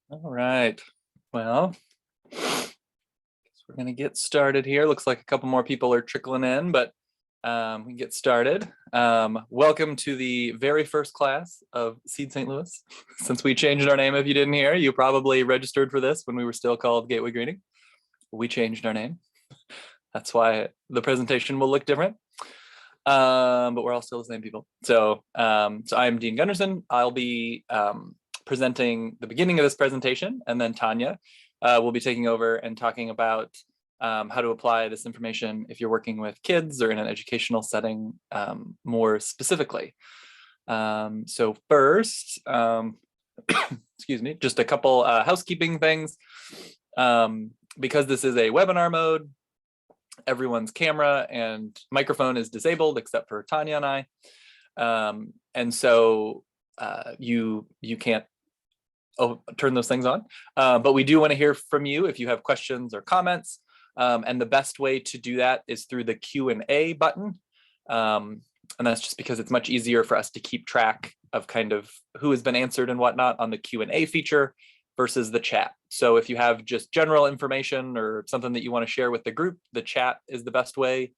All right. Well, guess we're going to get started here. Looks like a couple more people are trickling in, but we can get started. Welcome to the very first class of Seed St. Louis. Since we changed our name, if you didn't hear, you probably registered for this when we were still called Gateway Greeting. We changed our name. That's why the presentation will look different. But we're all still the same people. So I'm Dean Gunderson. I'll be presenting the beginning of this presentation, and then Tanya will be taking over and talking about how to apply this information if you're working with kids or in an educational setting more specifically. So first, excuse me, just a couple housekeeping things. Because this is a webinar mode, everyone's camera and microphone is disabled except for Tanya and I. And so you can't turn those things on, but we do want to hear from you if you have questions or comments. And the best way to do that is through the Q&A button. And that's just because it's much easier for us to keep track of kind of who has been answered and whatnot on the Q&A feature versus the chat. So if you have just general information or something that you want to share with the group, the chat is the best way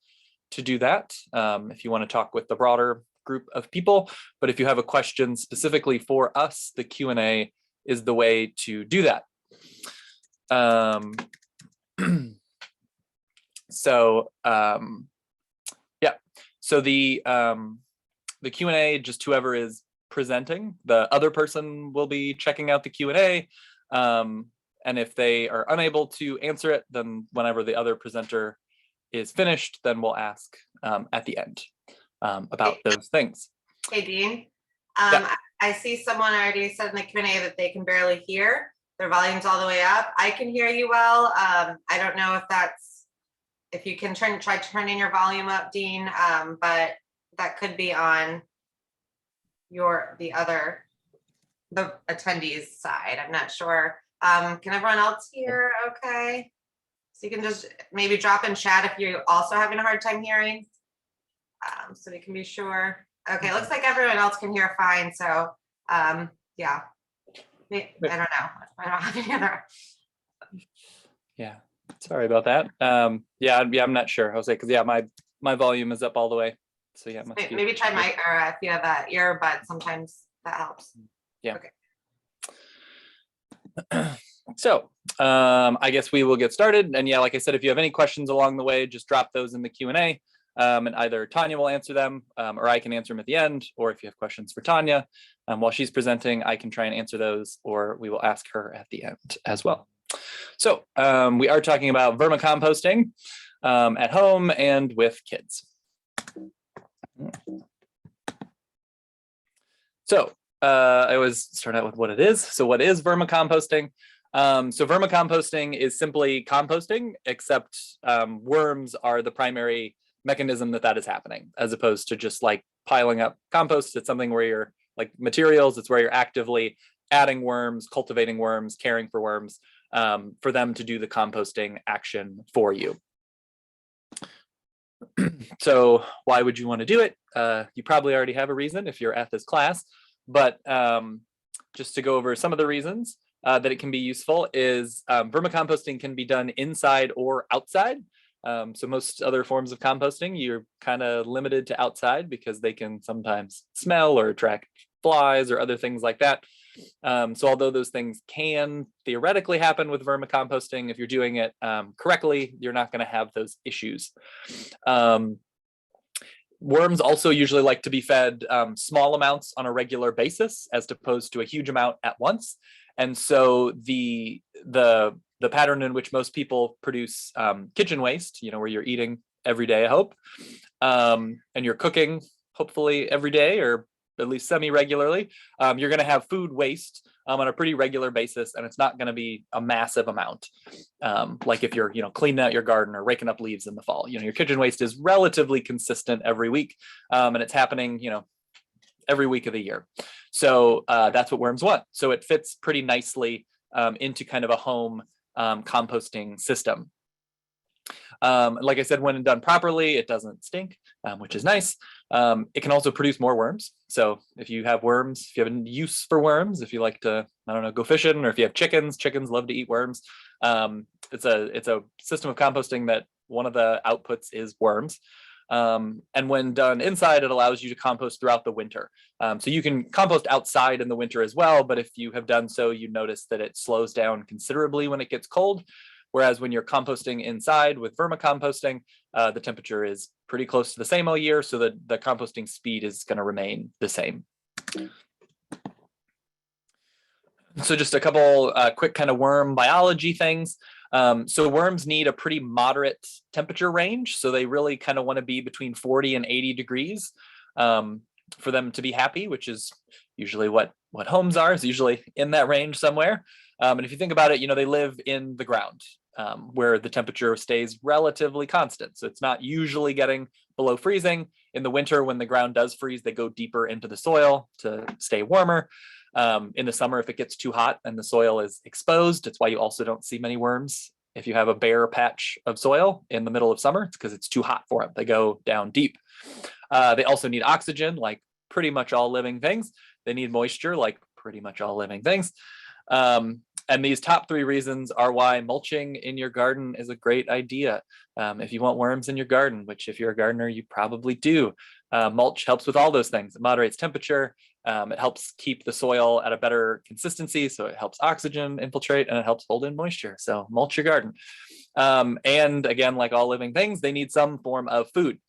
to do that. If you want to talk with the broader group of people, but if you have a question specifically for us, the Q&A is the way to do that. Yeah, so the Q&A, just whoever is presenting, the other person will be checking out the Q&A. And if they are unable to answer it, then whenever the other presenter is finished, then we'll ask at the end about those things. Hey, Dean. Yeah. I see someone already said in the Q&A that they can barely hear. Their volume's all the way up. I can hear you well. I don't know if you can try turning your volume up, Dean, but that could be on the attendees side. I'm not sure. Can everyone else hear okay? So you can just maybe drop in chat if you're also having a hard time hearing, so we can be sure. Okay, looks like everyone else can hear fine. So yeah, I don't know. I don't have any other. Yeah, sorry about that. Yeah, I'm not sure. I'll say because yeah, my volume is up all the way. So yeah, maybe try or if you have that earbud, sometimes that helps. Yeah. Okay. So I guess we will get started. And yeah, like I said, if you have any questions along the way, just drop those in the Q&A. And either Tanya will answer them or I can answer them at the end. Or if you have questions for Tanya while she's presenting, I can try and answer those, or we will ask her at the end as well. So we are talking about vermicomposting at home and with kids. So I always start out with what it is. So what is vermicomposting? So vermicomposting is simply composting, except worms are the primary mechanism that is happening, as opposed to just like piling up compost. It's something where you're like materials. It's where you're actively adding worms, cultivating worms, caring for worms, for them to do the composting action for you. So why would you want to do it? You probably already have a reason if you're at this class, but just to go over some of the reasons that it can be useful is vermicomposting can be done inside or outside. So most other forms of composting, you're kind of limited to outside because they can sometimes smell or attract flies or other things like that. So although those things can theoretically happen with vermicomposting, if you're doing it correctly, you're not going to have those issues. Worms also usually like to be fed small amounts on a regular basis as opposed to a huge amount at once. And so the pattern in which most people produce kitchen waste, where you're eating every day, I hope, and you're cooking hopefully every day or at least semi-regularly, you're going to have food waste on a pretty regular basis, and it's not going to be a massive amount. Like if you're, cleaning out your garden or raking up leaves in the fall, your kitchen waste is relatively consistent every week, and it's happening, every week of the year. So that's what worms want. So it fits pretty nicely into kind of a home composting system. Like I said, when done properly, it doesn't stink, which is nice. It can also produce more worms. So if you have worms, if you have a use for worms, if you like to, I don't know, go fishing, or if you have chickens, chickens love to eat worms. It's a system of composting that one of the outputs is worms. And when done inside, it allows you to compost throughout the winter. So you can compost outside in the winter as well, but if you have done so, you notice that it slows down considerably when it gets cold. Whereas when you're composting inside with vermicomposting, the temperature is pretty close to the same all year, so the composting speed is going to remain the same. So just a couple quick kind of worm biology things. So worms need a pretty moderate temperature range. So they really kind of want to be between 40 and 80 degrees for them to be happy, which is usually what homes are, is usually in that range somewhere. And if you think about it, they live in the ground where the temperature stays relatively constant. So it's not usually getting below freezing. In the winter, when the ground does freeze, they go deeper into the soil to stay warmer. In the summer, if it gets too hot and the soil is exposed, it's why you also don't see many worms. If you have a bare patch of soil in the middle of summer, it's because it's too hot for them. They go down deep. They also need oxygen, like pretty much all living things. They need moisture, like pretty much all living things. And these top 3 reasons are why mulching in your garden is a great idea. If you want worms in your garden, which if you're a gardener, you probably do, mulch helps with all those things. It moderates temperature. It helps keep the soil at a better consistency, so it helps oxygen infiltrate, and it helps hold in moisture. So mulch your garden. And again, like all living things, they need some form of food.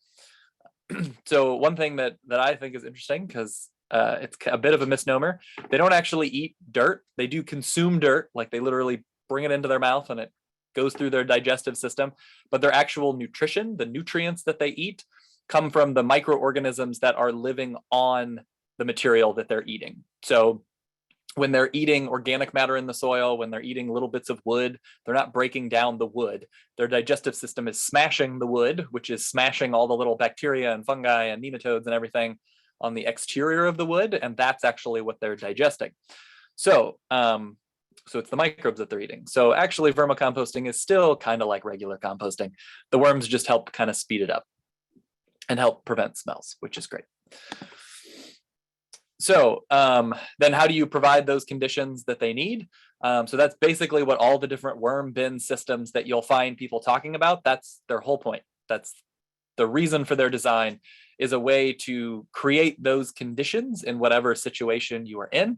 So one thing that I think is interesting, because it's a bit of a misnomer, they don't actually eat dirt. They do consume dirt, like they literally bring it into their mouth and it goes through their digestive system. But their actual nutrition, the nutrients that they eat, come from the microorganisms that are living on the material that they're eating. So when they're eating organic matter in the soil, when they're eating little bits of wood, they're not breaking down the wood. Their digestive system is smashing the wood, which is smashing all the little bacteria and fungi and nematodes and everything on the exterior of the wood, and that's actually what they're digesting. So it's the microbes that they're eating. So actually vermicomposting is still kind of like regular composting. The worms just help kind of speed it up and help prevent smells, which is great. So then how do you provide those conditions that they need? So that's basically what all the different worm bin systems that you'll find people talking about, that's their whole point. That's the reason for their design, is a way to create those conditions in whatever situation you are in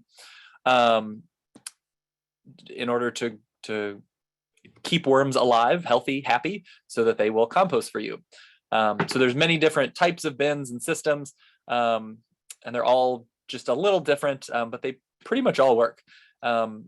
order to keep worms alive, healthy, happy, so that they will compost for you. So there's many different types of bins and systems, and they're all just a little different, but they pretty much all work. And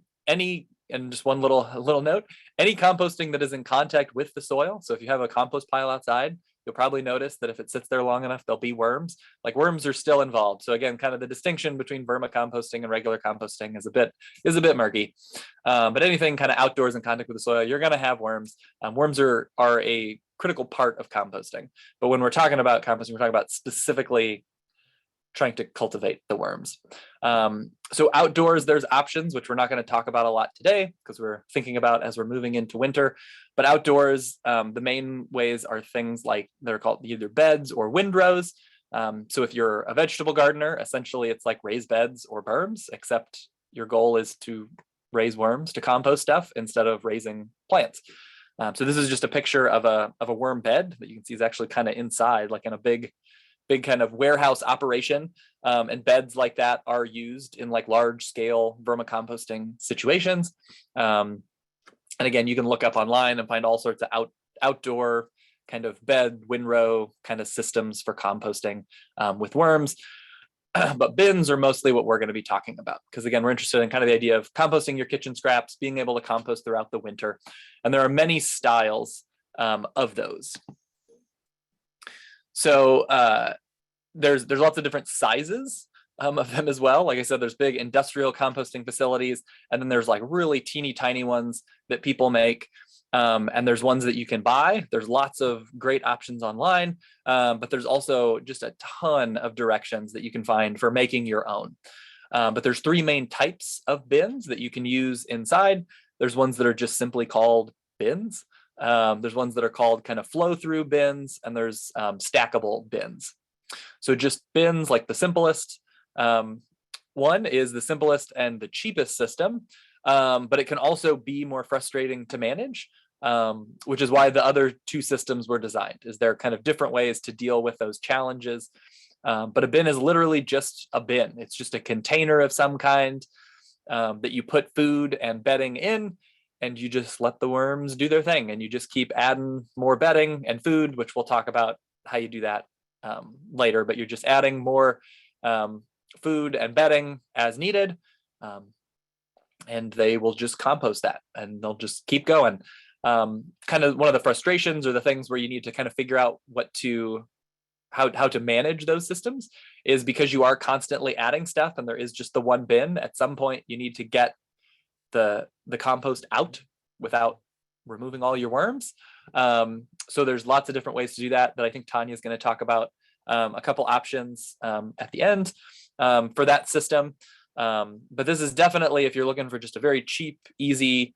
just one little note, any composting that is in contact with the soil, so if you have a compost pile outside, you'll probably notice that if it sits there long enough, there'll be worms. Like worms are still involved. So again, kind of the distinction between vermicomposting and regular composting is a bit murky. But anything kind of outdoors in contact with the soil, you're going to have worms. Worms are a critical part of composting. But when we're talking about composting, we're talking about specifically trying to cultivate the worms. So outdoors, there's options, which we're not going to talk about a lot today because we're thinking about as we're moving into winter. But outdoors, the main ways are things like they're called either beds or windrows. So if you're a vegetable gardener, essentially it's like raised beds or berms, except your goal is to raise worms to compost stuff instead of raising plants. So this is just a picture of a worm bed that you can see is actually kind of inside, like in a big kind of warehouse operation, and beds like that are used in like large scale vermicomposting situations. And again, you can look up online and find all sorts of outdoor kind of bed, windrow kind of systems for composting with worms. But bins are mostly what we're going to be talking about, because again, we're interested in kind of the idea of composting your kitchen scraps, being able to compost throughout the winter. And there are many styles of those. So there's lots of different sizes of them as well. Like I said, there's big industrial composting facilities, and then there's like really teeny tiny ones that people make. And there's ones that you can buy. There's lots of great options online, but there's also just a ton of directions that you can find for making your own. But there's 3 main types of bins that you can use inside. There's ones that are just simply called bins. There's ones that are called kind of flow-through bins, and there's stackable bins. So just bins, like the simplest one is the simplest and the cheapest system, but it can also be more frustrating to manage, which is why the other two systems were designed, is there kind of different ways to deal with those challenges. But a bin is literally just a bin. It's just a container of some kind that you put food and bedding in, and you just let the worms do their thing, and you just keep adding more bedding and food, which we'll talk about how you do that later, but you're just adding more food and bedding as needed, and they will just compost that, and they'll just keep going. Kind of one of the frustrations or the things where you need to kind of figure out how to manage those systems is because you are constantly adding stuff and there is just the one bin. At some point you need to get the compost out without removing all your worms. So there's lots of different ways to do that I think Tanya is going to talk about a couple options at the end for that system. But this is definitely, if you're looking for just a very cheap, easy,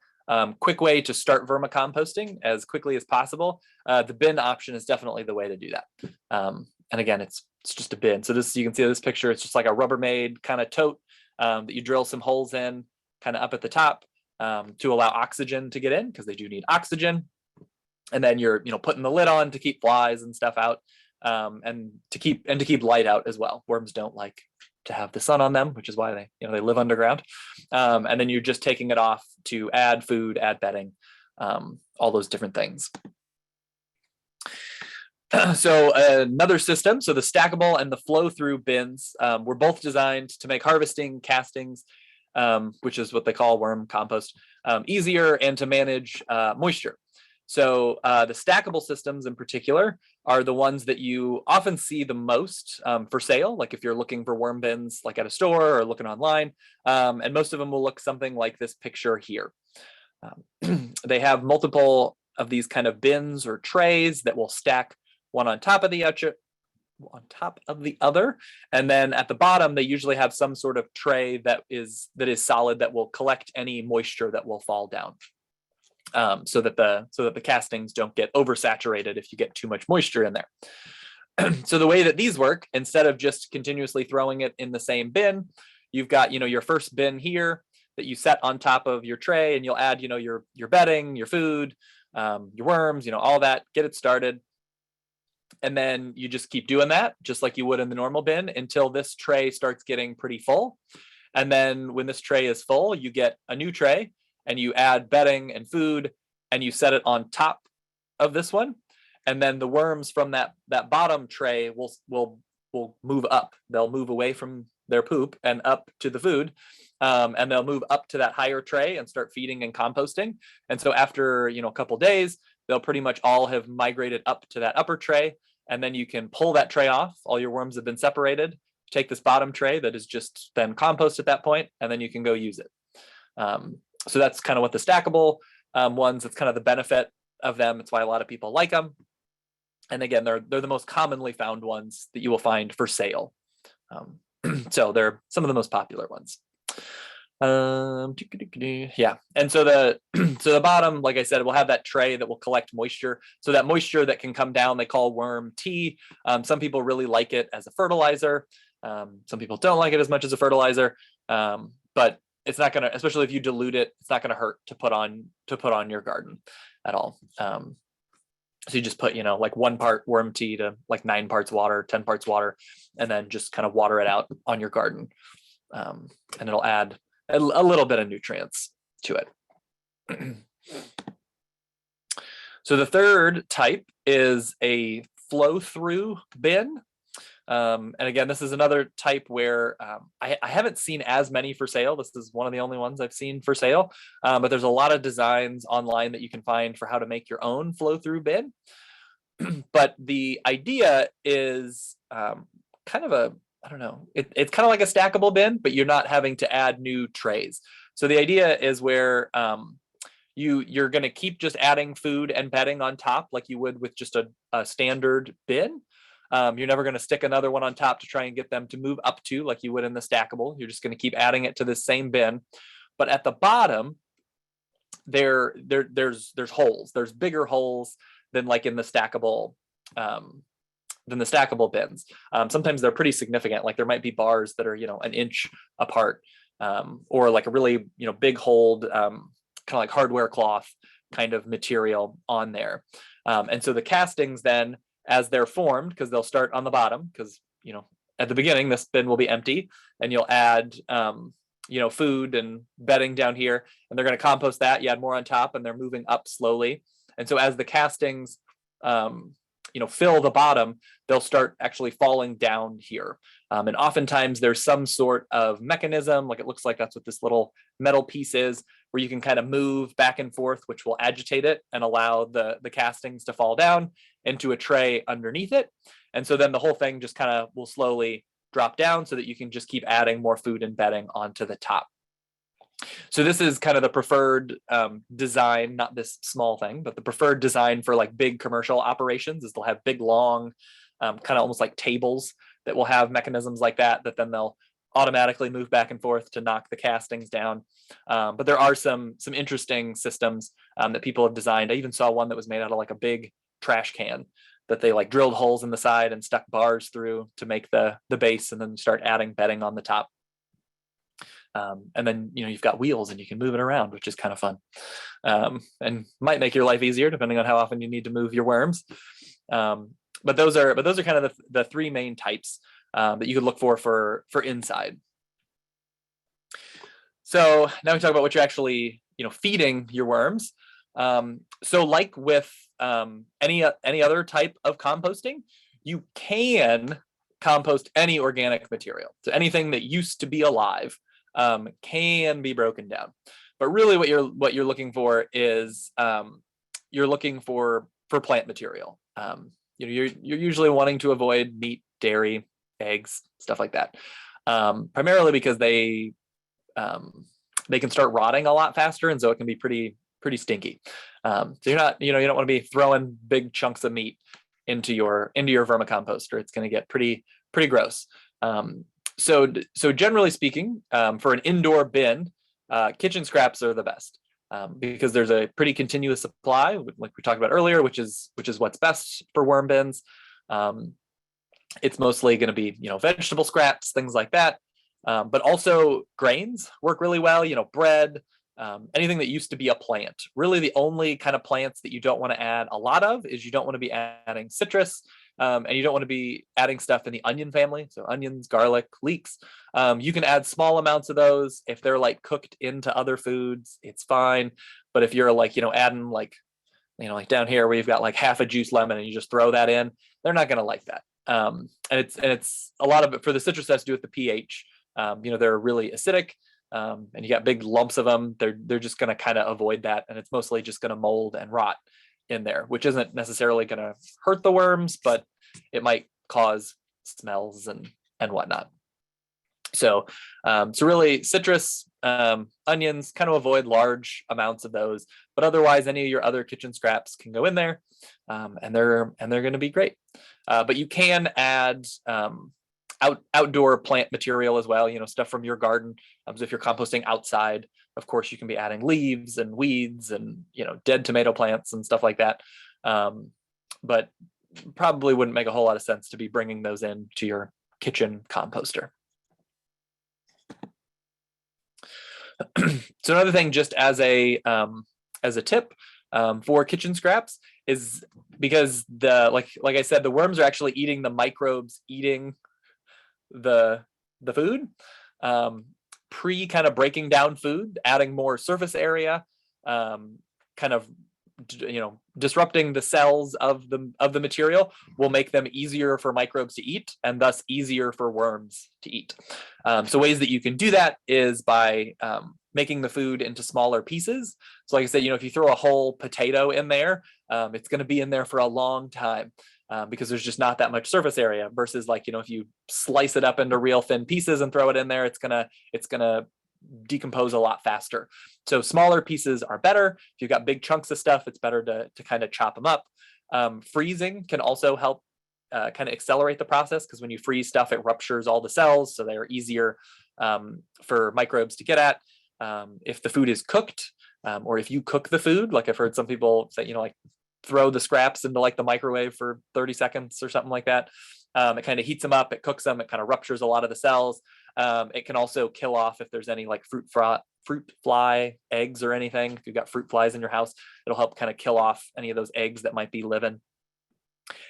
quick way to start vermicomposting as quickly as possible, the bin option is definitely the way to do that. And again, it's just a bin. So this, you can see this picture, it's just like a Rubbermaid kind of tote that you drill some holes in kind of up at the top to allow oxygen to get in, because they do need oxygen. And then you're putting the lid on to keep flies and stuff out, and to keep light out as well. Worms don't like to have the sun on them, which is why they live underground. And then you're just taking it off to add food, add bedding, all those different things. So another system, so the stackable and the flow-through bins were both designed to make harvesting, castings, which is what they call worm compost, easier, and to manage moisture. So the stackable systems in particular are the ones that you often see the most for sale, like if you're looking for worm bins like at a store or looking online, and most of them will look something like this picture here. They have multiple of these kind of bins or trays that will stack one on top of the other, and then at the bottom they usually have some sort of tray that is solid, that will collect any moisture that will fall down. So that the castings don't get oversaturated if you get too much moisture in there. So the way that these work, instead of just continuously throwing it in the same bin, you've got your first bin here that you set on top of your tray, and you'll add your bedding, your food, your worms, all that, get it started. And then you just keep doing that just like you would in the normal bin until this tray starts getting pretty full. And then when this tray is full, you get a new tray and you add bedding and food and you set it on top of this one. And then the worms from that bottom tray will move up. They'll move away from their poop and up to the food. And they'll move up to that higher tray and start feeding and composting. And so after a couple days, they'll pretty much all have migrated up to that upper tray. And then you can pull that tray off. All your worms have been separated. Take this bottom tray that is just then compost at that point, and then you can go use it. So that's kind of what the stackable ones, it's kind of the benefit of them. It's why a lot of people like them. And again, they're the most commonly found ones that you will find for sale. So they're some of the most popular ones. Yeah, and so the bottom, like I said, will have that tray that will collect moisture. So that moisture that can come down, they call worm tea. Some people really like it as a fertilizer. Some people don't like it as much as a fertilizer, but it's not gonna, especially if you dilute it, it's not gonna hurt to put on your garden at all. So you just put, like 1 part worm tea to like 9 parts water, 10 parts water, and then just kind of water it out on your garden, and it'll add a little bit of nutrients to it. So the third type is a flow-through bin. And again, this is another type where I haven't seen as many for sale. This is one of the only ones I've seen for sale, but there's a lot of designs online that you can find for how to make your own flow-through bin. But the idea is kind of it's kind of like a stackable bin, but you're not having to add new trays. So the idea is where you're going to keep just adding food and bedding on top like you would with just a standard bin. You're never going to stick another one on top to try and get them to move up to like you would in the stackable. You're just going to keep adding it to the same bin. But at the bottom, there's holes. There's bigger holes than like in the stackable bins. Sometimes they're pretty significant. Like there might be bars that are, an inch apart, or like a really, big hold, kind of like hardware cloth kind of material on there. And so the castings then, as they're formed, because they'll start on the bottom, because, at the beginning, this bin will be empty, and you'll add, food and bedding down here, and they're going to compost that. You add more on top, and they're moving up slowly. And so as the castings, fill the bottom, they'll start actually falling down here. And oftentimes there's some sort of mechanism, like it looks like that's what this little metal piece is, where you can kind of move back and forth, which will agitate it and allow the castings to fall down into a tray underneath it. And so then the whole thing just kind of will slowly drop down so that you can just keep adding more food and bedding onto the top. So this is kind of the preferred design, not this small thing, but the preferred design for like big commercial operations is they'll have big, long, kind of almost like tables that will have mechanisms like that then they'll automatically move back and forth to knock the castings down. But there are some interesting systems that people have designed. I even saw one that was made out of like a big trash can that they like drilled holes in the side and stuck bars through to make the base, and then start adding bedding on the top. And then, you've got wheels and you can move it around, which is kind of fun, and might make your life easier depending on how often you need to move your worms. But those are kind of the three main types that you could look for inside. So now we talk about what you're actually, feeding your worms. So like with any other type of composting, you can compost any organic material. So anything that used to be alive can be broken down. But really what you're looking for is you're looking for plant material. You're usually wanting to avoid meat, dairy, eggs, stuff like that. Primarily because they can start rotting a lot faster, and so it can be pretty stinky. So you're not, you don't want to be throwing big chunks of meat into your vermicomposter. It's going to get pretty gross. So generally speaking, for an indoor bin, kitchen scraps are the best, because there's a pretty continuous supply, like we talked about earlier, which is what's best for worm bins. It's mostly going to be, vegetable scraps, things like that. But also grains work really well, bread, anything that used to be a plant. Really the only kind of plants that you don't want to add a lot of is you don't want to be adding citrus, and you don't want to be adding stuff in the onion family. So onions, garlic, leeks. You can add small amounts of those. If they're like cooked into other foods, it's fine. But if you're like, adding like down here where you've got like half a juice lemon and you just throw that in, they're not going to like that. And it's a lot of it for the citrus has to do with the pH. They're really acidic, and you got big lumps of them. They're just going to kind of avoid that, and it's mostly just going to mold and rot in there, which isn't necessarily going to hurt the worms, but it might cause smells and whatnot. So really citrus, onions, kind of avoid large amounts of those, but otherwise any of your other kitchen scraps can go in there, and they're going to be great. But you can add outdoor plant material as well, stuff from your garden. So if you're composting outside, of course, you can be adding leaves and weeds and, dead tomato plants and stuff like that. But probably wouldn't make a whole lot of sense to be bringing those in to your kitchen composter. So another thing, just as a tip for kitchen scraps, is because like I said, the worms are actually eating the microbes eating the food. Kind of breaking down food, adding more surface area, kind of disrupting the cells of the material will make them easier for microbes to eat, and thus easier for worms to eat. So ways that you can do that is by making the food into smaller pieces. So like I said, if you throw a whole potato in there, it's going to be in there for a long time, because there's just not that much surface area, versus like, if you slice it up into real thin pieces and throw it in there, it's gonna decompose a lot faster. So smaller pieces are better. If you've got big chunks of stuff, it's better to kind of chop them up. Freezing can also help kind of accelerate the process, because when you freeze stuff, it ruptures all the cells, so they're easier for microbes to get at. If the food is cooked, Or if you cook the food, like I've heard some people say, like throw the scraps into like the microwave for 30 seconds or something like that. It kind of heats them up, it cooks them, it kind of ruptures a lot of the cells. It can also kill off if there's any like fruit fly eggs or anything. If you've got fruit flies in your house, it'll help kind of kill off any of those eggs that might be living.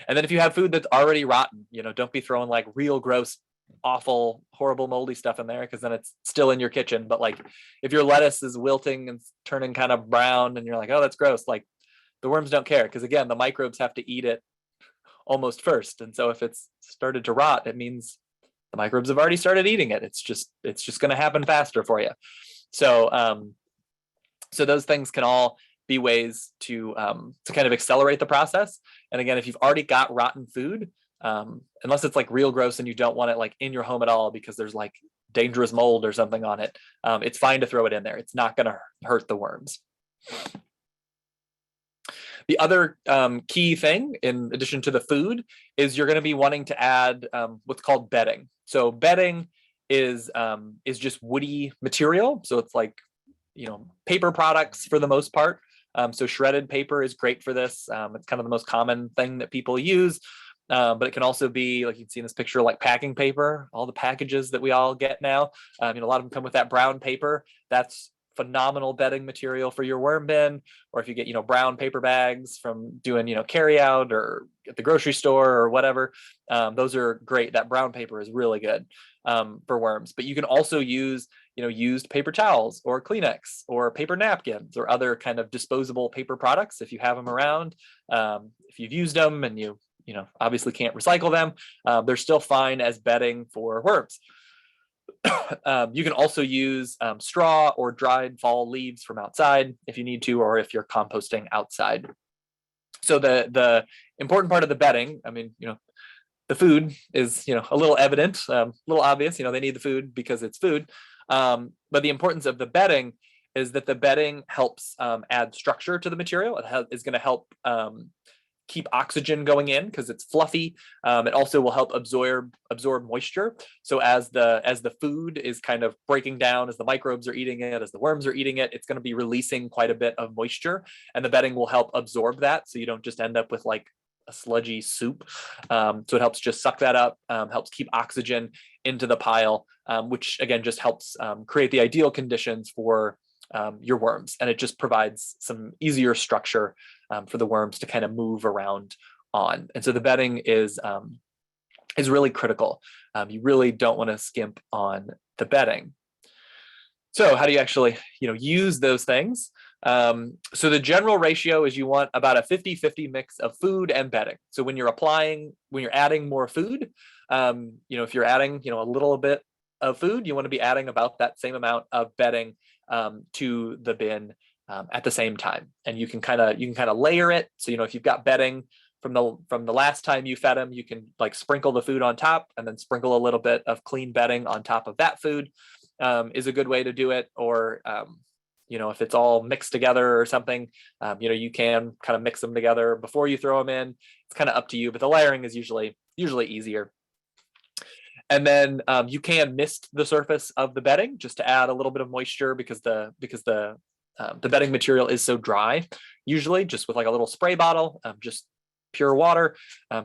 And then if you have food that's already rotten, don't be throwing like real gross, awful, horrible, moldy stuff in there, because then it's still in your kitchen. But like if your lettuce is wilting and turning kind of brown and you're like, oh, that's gross, like the worms don't care, because again, the microbes have to eat it almost first. And so if it's started to rot, it means the microbes have already started eating it. It's just going to happen faster for you. So so those things can all be ways to kind of accelerate the process. And again, if you've already got rotten food, unless it's like real gross and you don't want it like in your home at all because there's like dangerous mold or something on it, it's fine to throw it in there. It's not going to hurt the worms. The other key thing, in addition to the food, is you're going to be wanting to add what's called bedding. So bedding is just woody material. So it's like, paper products for the most part. So shredded paper is great for this. It's kind of the most common thing that people use. But it can also be, like you can see in this picture, like packing paper, all the packages that we all get now. A lot of them come with that brown paper. That's phenomenal bedding material for your worm bin. Or if you get, brown paper bags from doing, carry out or at the grocery store or whatever, those are great. That brown paper is really good for worms. But you can also use, used paper towels or Kleenex or paper napkins or other kind of disposable paper products if you have them around. If you've used them and you obviously can't recycle them, they're still fine as bedding for worms. You can also use straw or dried fall leaves from outside if you need to, or if you're composting outside. So the important part of the bedding, the food is, a little evident, a little obvious, they need the food because it's food. But the importance of the bedding is that the bedding helps add structure to the material. It is going to help keep oxygen going in because it's fluffy. It also will help absorb moisture. So as the food is kind of breaking down, as the microbes are eating it, as the worms are eating it, it's going to be releasing quite a bit of moisture, and the bedding will help absorb that. So you don't just end up with like a sludgy soup. So it helps just suck that up, helps keep oxygen into the pile, which again just helps create the ideal conditions for your worms, and it just provides some easier structure for the worms to kind of move around on. And so the bedding is really critical. You really don't want to skimp on the bedding. So how do you actually use those things? So the general ratio is you want about a 50-50 mix of food and bedding. So when you're adding more food, if you're adding a little bit of food, you want to be adding about that same amount of bedding to the bin at the same time. And you can kind of layer it. So if you've got bedding from the last time you fed them, you can like sprinkle the food on top and then sprinkle a little bit of clean bedding on top of that food, is a good way to do it. Or if it's all mixed together or something, you can kind of mix them together before you throw them in. It's kind of up to you, but the layering is usually easier. And then you can mist the surface of the bedding just to add a little bit of moisture because the bedding material is so dry. Usually just with like a little spray bottle, just pure water,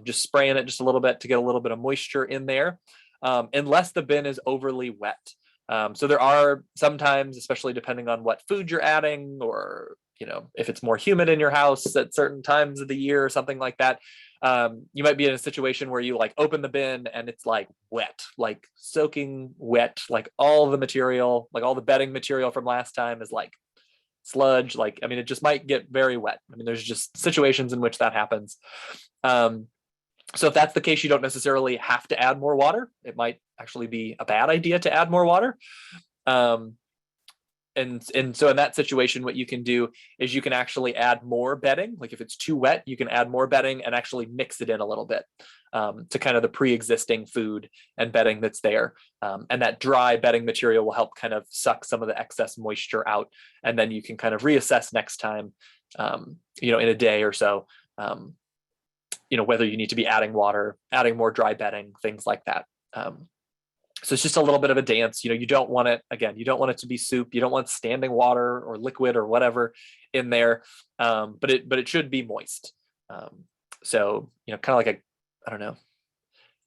just spraying it just a little bit to get a little bit of moisture in there, unless the bin is overly wet. So there are sometimes, especially depending on what food you're adding, or if it's more humid in your house at certain times of the year or something like that, you might be in a situation where you like open the bin and it's like wet, like soaking wet, like all the material, like all the bedding material from last time is like sludge. Like, it just might get very wet. There's just situations in which that happens. So if that's the case, you don't necessarily have to add more water. It might actually be a bad idea to add more water. And so in that situation, what you can do is you can actually add more bedding. Like if it's too wet, you can add more bedding and actually mix it in a little bit to kind of the pre-existing food and bedding that's there. And that dry bedding material will help kind of suck some of the excess moisture out. And then you can kind of reassess next time, in a day or so, whether you need to be adding water, adding more dry bedding, things like that. So it's just a little bit of a dance. You don't want it, again, you don't want it to be soup. You don't want standing water or liquid or whatever in there. But it should be moist. So, kind of like I don't know,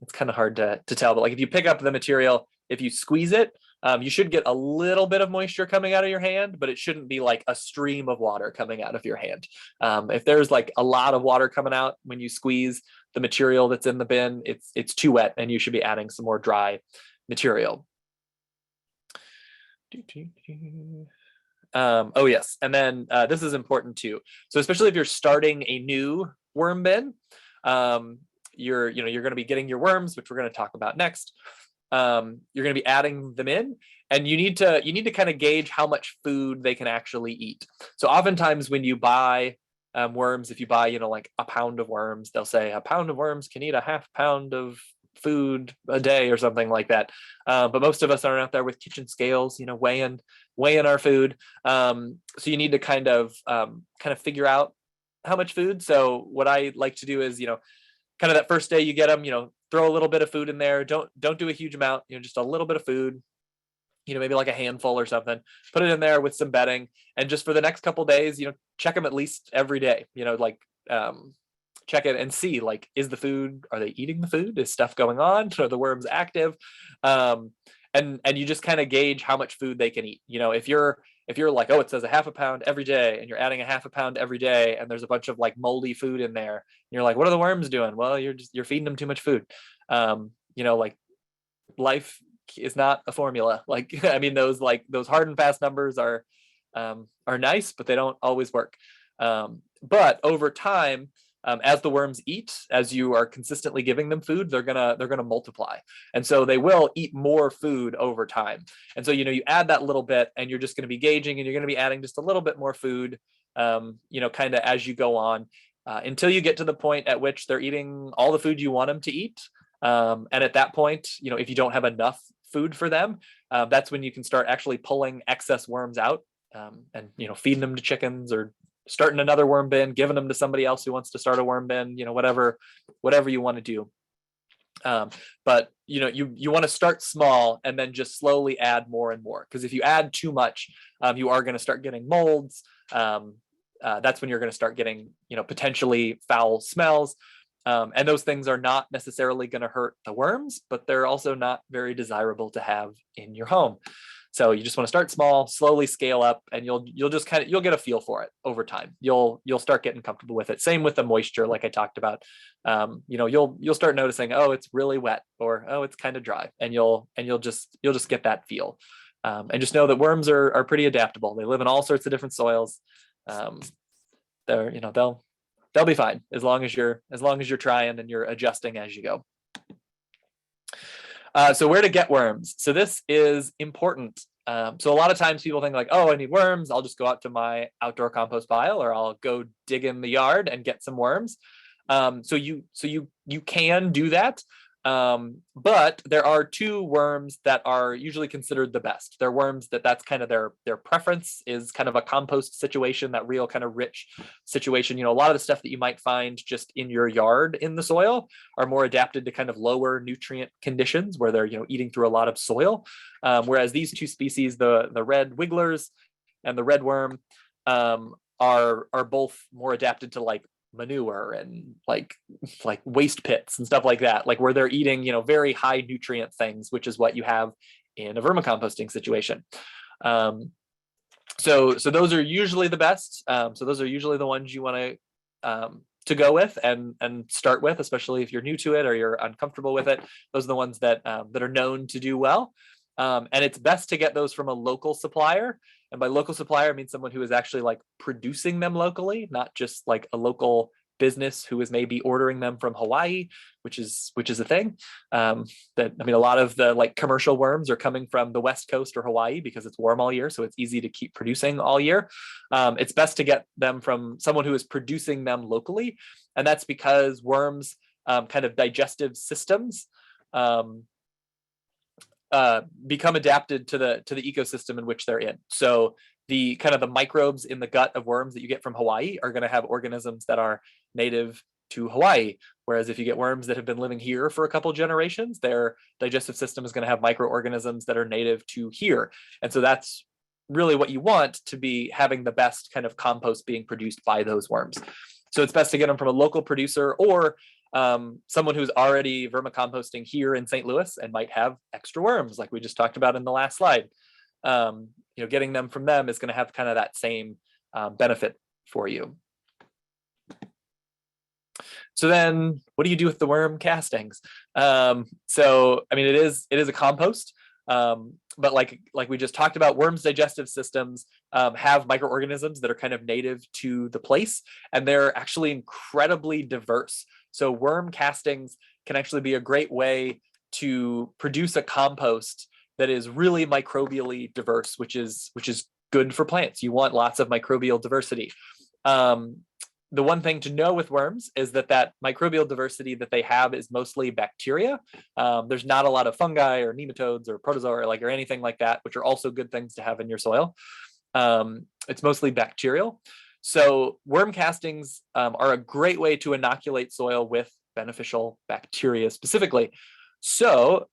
it's kind of hard to tell, but like if you pick up the material, if you squeeze it, you should get a little bit of moisture coming out of your hand, but it shouldn't be like a stream of water coming out of your hand. If there's like a lot of water coming out when you squeeze the material that's in the bin, it's too wet, and you should be adding some more dry material. Oh yes, and then this is important too. So especially if you're starting a new worm bin, you're going to be getting your worms, which we're going to talk about next. You're going to be adding them in, and you need to kind of gauge how much food they can actually eat. So oftentimes when you buy worms, if you buy like a pound of worms, they'll say a pound of worms can eat a half pound of food a day or something like that. But most of us aren't out there with kitchen scales, weighing our food. So you need to kind of figure out how much food. So what I like to do is, kind of that first day you get them, throw a little bit of food in there. Don't do a huge amount, just a little bit of food, maybe like a handful or something, put it in there with some bedding. And just for the next couple days, check them at least every day, check it and see, like, is the food, are they eating the food? Is stuff going on? Are the worms active? And you just kind of gauge how much food they can eat. If you're like, oh, it says a half a pound every day, and you're adding a half a pound every day, and there's a bunch of like moldy food in there, and you're like, what are the worms doing? Well, you're feeding them too much food. Like life is not a formula. Like, I mean, those hard and fast numbers are nice, but they don't always work. But over time, as the worms eat, as you are consistently giving them food, they're gonna multiply, and so they will eat more food over time. And so you add that little bit, and you're just going to be gauging, and you're going to be adding just a little bit more food, kind of as you go on, until you get to the point at which they're eating all the food you want them to eat. And at that point, if you don't have enough food for them, that's when you can start actually pulling excess worms out, and feeding them to chickens, or starting another worm bin, giving them to somebody else who wants to start a worm bin, whatever you want to do. But you want to start small and then just slowly add more and more, because if you add too much, you are going to start getting molds. That's when you're going to start getting potentially foul smells, and those things are not necessarily going to hurt the worms, but they're also not very desirable to have in your home. So you just want to start small, slowly scale up, and you'll just you'll get a feel for it over time. You'll start getting comfortable with it. Same with the moisture, like I talked about. You'll start noticing, oh, it's really wet, or oh, it's kind of dry, and you'll just get that feel. And just know that worms are pretty adaptable. They live in all sorts of different soils. They'll be fine as long as you're trying and you're adjusting as you go. So where to get worms? So this is important. So a lot of times people think like, oh, I need worms, I'll just go out to my outdoor compost pile, or I'll go dig in the yard and get some worms. So you can do that. But there are two worms that are usually considered the best. They're worms that's kind of their preference is kind of a compost situation, that real kind of rich situation. A lot of the stuff that you might find just in your yard in the soil are more adapted to kind of lower nutrient conditions, where they're eating through a lot of soil. Whereas these two species, the red wigglers and the red worm, are both more adapted to like manure and like waste pits and stuff like that, like where they're eating very high nutrient things, which is what you have in a vermicomposting situation. So those are usually the best. So those are usually the ones you want to go with and start with, especially if you're new to it or you're uncomfortable with it. Those are the ones that are known to do well. And it's best to get those from a local supplier. And by local supplier, I mean someone who is actually like producing them locally, not just like a local business who is maybe ordering them from Hawaii, which is a thing. A lot of the like commercial worms are coming from the West Coast or Hawaii because it's warm all year, so it's easy to keep producing all year. It's best to get them from someone who is producing them locally, and that's because worms' kind of digestive systems become adapted to the ecosystem in which they're in. So the kind of the microbes in the gut of worms that you get from Hawaii are going to have organisms that are native to Hawaii. Whereas if you get worms that have been living here for a couple generations, their digestive system is going to have microorganisms that are native to here. And so that's really what you want to be having the best kind of compost being produced by those worms. So it's best to get them from a local producer or someone who's already vermicomposting here in St. Louis and might have extra worms, like we just talked about in the last slide. Getting them from them is going to have kind of that same benefit for you. So then what do you do with the worm castings? So, I mean, it is a compost, but like we just talked about, worms' digestive systems have microorganisms that are kind of native to the place, and they're actually incredibly diverse. So worm castings can actually be a great way to produce a compost that is really microbially diverse, which is good for plants. You want lots of microbial diversity. The one thing to know with worms is that microbial diversity that they have is mostly bacteria. There's not a lot of fungi or nematodes or protozoa or anything like that, which are also good things to have in your soil. It's mostly bacterial. So worm castings are a great way to inoculate soil with beneficial bacteria specifically. So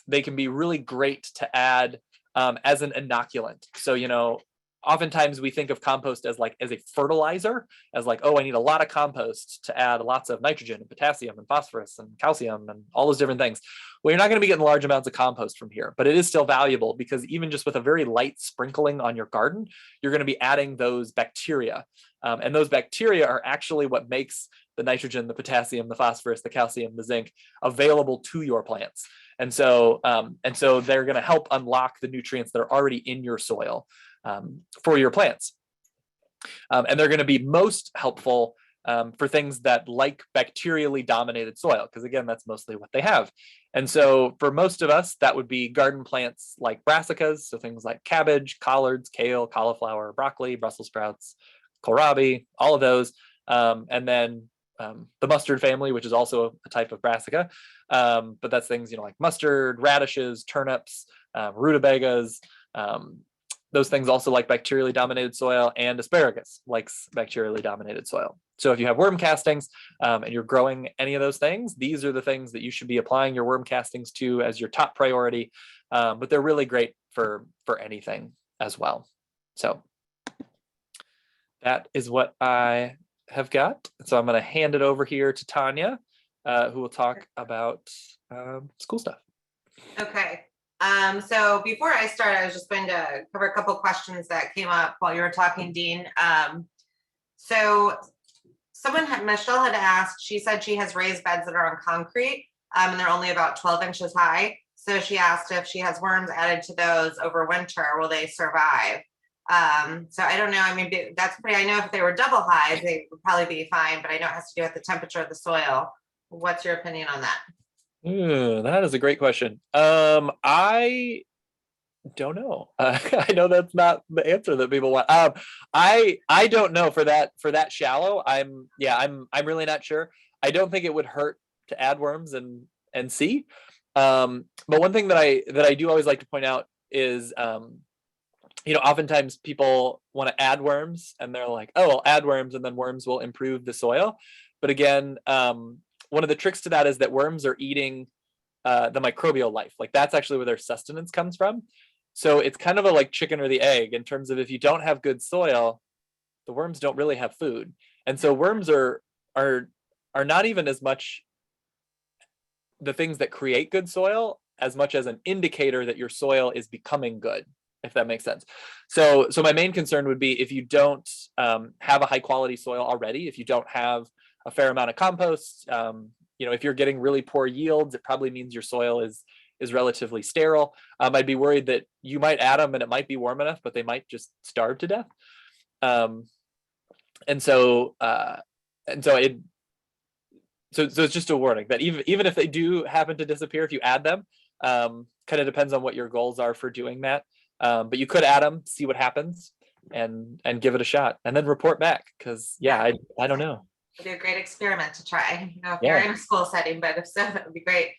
they can be really great to add as an inoculant. So, oftentimes we think of compost as a fertilizer, as oh, I need a lot of compost to add lots of nitrogen and potassium and phosphorus and calcium and all those different things. Well, you're not going to be getting large amounts of compost from here, but it is still valuable because even just with a very light sprinkling on your garden, you're going to be adding those bacteria. And those bacteria are actually what makes the nitrogen, the potassium, the phosphorus, the calcium, the zinc available to your plants. And so they're going to help unlock the nutrients that are already in your soil for your plants. And they're going to be most helpful for things that like bacterially dominated soil, because again, that's mostly what they have. And so for most of us, that would be garden plants like brassicas, so things like cabbage, collards, kale, cauliflower, broccoli, Brussels sprouts, kohlrabi, all of those. And then the mustard family, which is also a type of brassica. But that's things, like mustard, radishes, turnips, rutabagas. Those things also like bacterially dominated soil, and asparagus likes bacterially dominated soil. So if you have worm castings and you're growing any of those things, these are the things that you should be applying your worm castings to as your top priority. But they're really great for anything as well. So that is what I have got. So I'm going to hand it over here to Tanya, who will talk about school stuff. Okay. So before I start, I was just going to cover a couple questions that came up while you were talking, Dean. So Michelle had asked, she said she has raised beds that are on concrete, and they're only about 12 inches high. So she asked if she has worms added to those over winter, will they survive? So I don't know. I mean, I know if they were double highs, they would probably be fine, but I know it has to do with the temperature of the soil. What's your opinion on that? That is a great question. I don't know. I know that's not the answer that people want. I don't know for that shallow. I'm really not sure. I don't think it would hurt to add worms and see. But one thing that I do always like to point out is oftentimes people want to add worms and they're like, oh, I'll add worms and then worms will improve the soil. But again, one of the tricks to that is that worms are eating the microbial life. That's actually where their sustenance comes from. So it's kind of a chicken or the egg in terms of if you don't have good soil, the worms don't really have food. And so worms are not even as much the things that create good soil as much as an indicator that your soil is becoming good, if that makes sense. So my main concern would be if you don't have a high quality soil already, if you don't have a fair amount of compost, if you're getting really poor yields, it probably means your soil is relatively sterile. I'd be worried that you might add them and it might be warm enough, but they might just starve to death. So it's just a warning that even if they do happen to disappear, if you add them, kind of depends on what your goals are for doing that. But you could add them, see what happens, and give it a shot, and then report back. Because I don't know. It'd be a great experiment to try. If you're in a school setting, but if so, that would be great.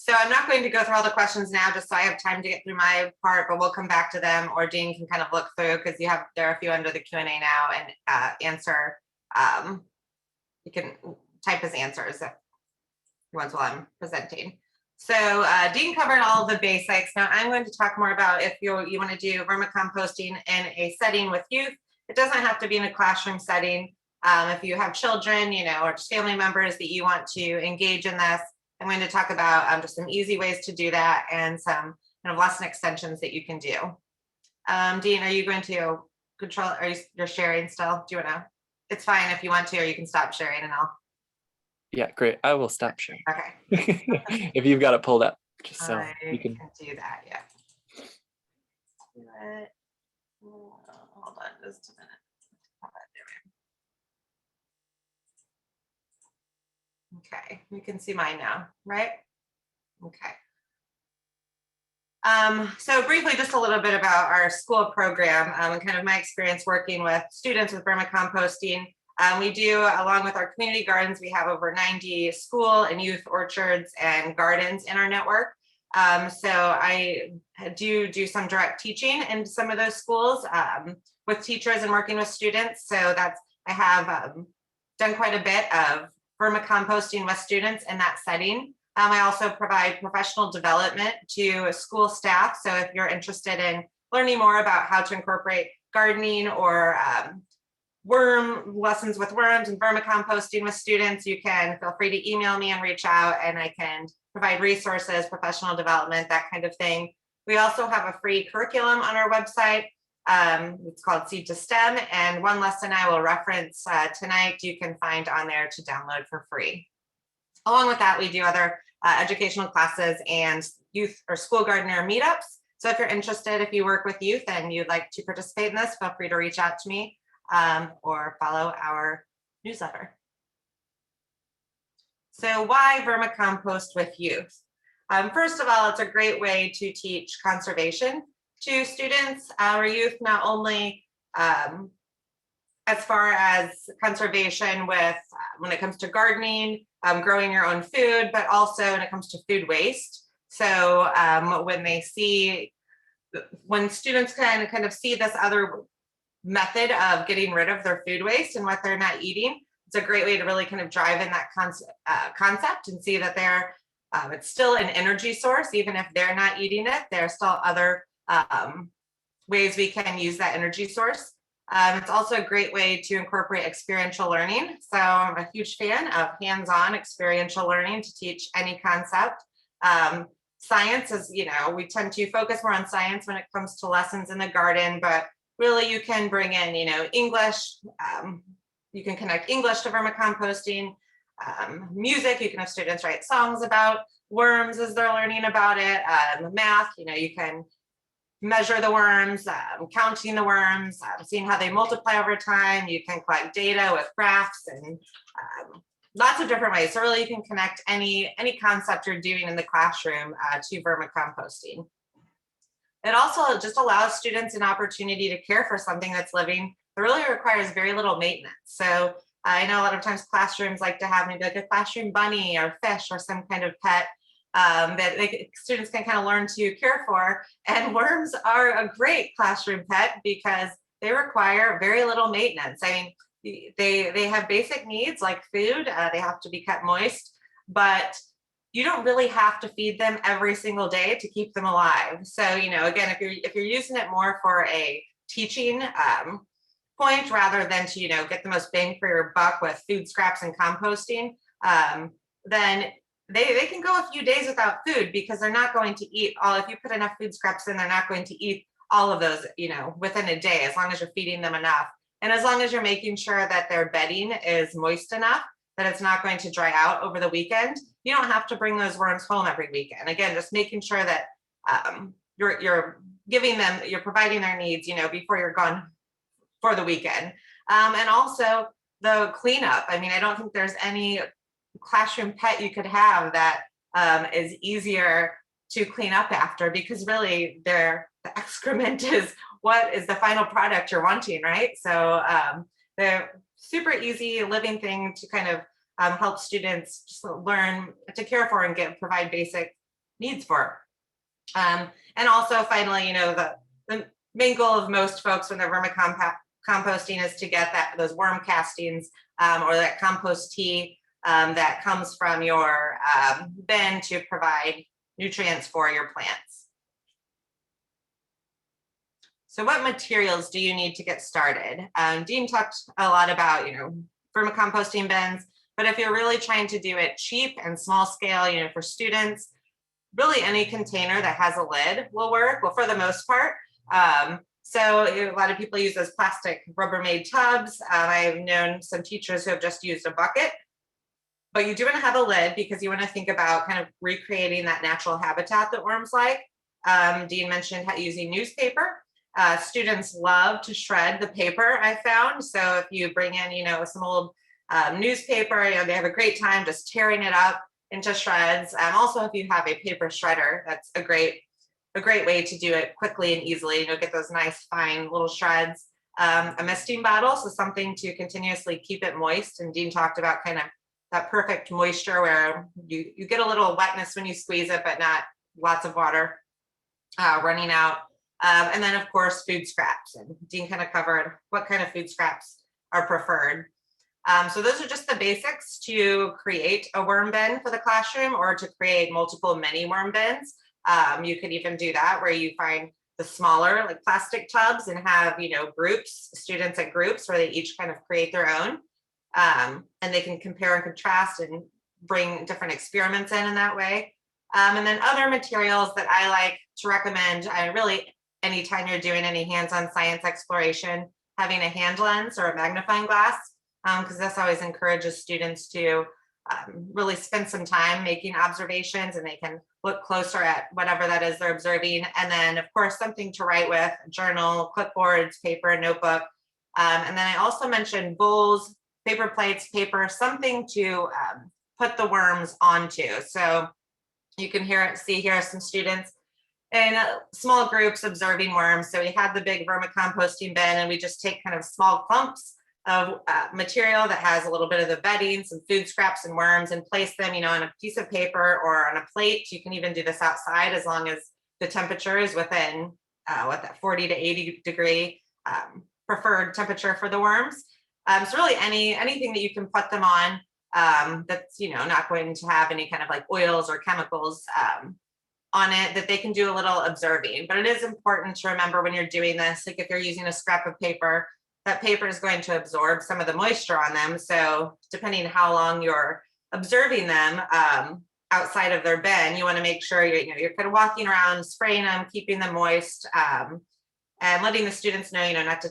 So I'm not going to go through all the questions now, just so I have time to get through my part, but we'll come back to them, or Dean can kind of look through because there are a few under the Q&A now and answer you can type his answers if he wants while I'm presenting. So Dean covered all of the basics. Now I'm going to talk more about if you want to do vermicomposting in a setting with youth. It doesn't have to be in a classroom setting. If you have children, or just family members that you want to engage in this, I'm going to talk about just some easy ways to do that and some kind of lesson extensions that you can do. Dean, are you going to control, you're sharing still? Do you want to? It's fine if you want to, or you can stop sharing and I'll. Yeah, great. I will stop sharing. Okay. If you've got it pulled up, just so I you can do that, yeah. Do it. Hold on just a minute. Okay, you can see mine now, right? Okay. So briefly, just a little bit about our school program and kind of my experience working with students with vermicomposting. We do, along with our community gardens, we have over 90 school and youth orchards and gardens in our network. So I do some direct teaching in some of those schools with teachers and working with students. So I have done quite a bit of vermicomposting with students in that setting. I also provide professional development to school staff. So if you're interested in learning more about how to incorporate gardening or worm lessons with worms and vermicomposting with students, you can feel free to email me and reach out, and I can provide resources, professional development, that kind of thing. We also have a free curriculum on our website. It's called Seed to STEM, and one lesson I will reference tonight you can find on there to download for free. Along with that, we do other educational classes and youth or school gardener meetups. So if you're interested, if you work with youth and you'd like to participate in this, feel free to reach out to me or follow our newsletter. So why vermicompost with youth? First of all, it's a great way to teach conservation to students or youth, not only as far as conservation with when it comes to gardening, growing your own food, but also when it comes to food waste. So when students can kind of see this other method of getting rid of their food waste and what they're not eating, it's a great way to really kind of drive in that concept and see that it's still an energy source. Even if they're not eating it, there are still other ways we can use that energy source. It's also a great way to incorporate experiential learning. So I'm a huge fan of hands-on experiential learning to teach any concept. Science is, we tend to focus more on science when it comes to lessons in the garden, but really you can bring in, English. You can connect English to vermicomposting, music. You can have students write songs about worms as they're learning about it. Math, you can measure the worms, counting the worms, seeing how they multiply over time. You can collect data with graphs and lots of different ways. So really you can connect any concept you're doing in the classroom to vermicomposting. It also just allows students an opportunity to care for something that's living that really requires very little maintenance. So I know a lot of times classrooms like to have maybe like a classroom bunny or fish or some kind of pet that students can kind of learn to care for. And worms are a great classroom pet because they require very little maintenance. I mean, they have basic needs like food. They have to be kept moist, but you don't really have to feed them every single day to keep them alive. So, again, if you're using it more for a teaching point rather than to, get the most bang for your buck with food scraps and composting, then they can go a few days without food because they're not going to eat all. If you put enough food scraps in, they're not going to eat all of those, within a day, as long as you're feeding them enough. And as long as you're making sure that their bedding is moist enough that it's not going to dry out over the weekend, you don't have to bring those worms home every weekend. Again, just making sure that you're providing their needs, before you're gone for the weekend. And also the cleanup. I mean, I don't think there's any classroom pet you could have that is easier to clean up after, because really the excrement is what is the final product you're wanting, right? So they're super easy living thing to kind of help students just learn to care for and provide basic needs for. And also finally, the main goal of most folks when they're vermicomposting is to get those worm castings or that compost tea that comes from your bin to provide nutrients for your plants. So what materials do you need to get started? Dean talked a lot about, vermicomposting bins, but if you're really trying to do it cheap and small scale, for students, really any container that has a lid will work, well, for the most part. So a lot of people use those plastic Rubbermaid tubs. I've known some teachers who have just used a bucket, but you do want to have a lid because you want to think about kind of recreating that natural habitat that worms like. Dean mentioned using newspaper. Students love to shred the paper, I found. So if you bring in, some old newspaper, they have a great time just tearing it up into shreds. Also, if you have a paper shredder, that's a great way to do it quickly and easily. Get those nice fine little shreds. A misting bottle, so something to continuously keep it moist. And Dean talked about kind of that perfect moisture where you get a little wetness when you squeeze it, but not lots of water running out. And then, of course, food scraps. And Dean kind of covered what kind of food scraps are preferred. So those are just the basics to create a worm bin for the classroom or to create multiple mini worm bins. You could even do that where you find the smaller like plastic tubs and have, students at groups where they each kind of create their own. And they can compare and contrast and bring different experiments in that way. And then other materials that I like to recommend, really anytime you're doing any hands-on science exploration, having a hand lens or a magnifying glass, because this always encourages students to really spend some time making observations and they can look closer at whatever that is they're observing. And then, of course, something to write with, a journal, clipboards, paper, notebook. And then I also mentioned bowls, paper plates, paper, something to put the worms onto. So you can see here some students in small groups observing worms. So we had the big vermicomposting bin and we just take kind of small clumps of material that has a little bit of the bedding, some food scraps and worms, and place them, on a piece of paper or on a plate. You can even do this outside as long as the temperature is within that 40 to 80 degree preferred temperature for the worms. So really anything that you can put them on that's not going to have any kind of like oils or chemicals on it, that they can do a little observing. But it is important to remember when you're doing this, like if you're using a scrap of paper, that paper is going to absorb some of the moisture on them. So depending on how long you're observing them outside of their bin, you want to make sure you're kind of walking around, spraying them, keeping them moist, and letting the students know, not to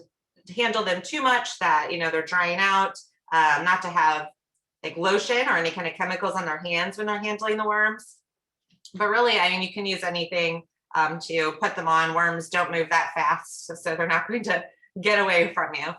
handle them too much, that they're drying out, not to have like lotion or any kind of chemicals on their hands when they're handling the worms. But really, you can use anything to put them on. Worms don't move that fast, so they're not going to get away from you.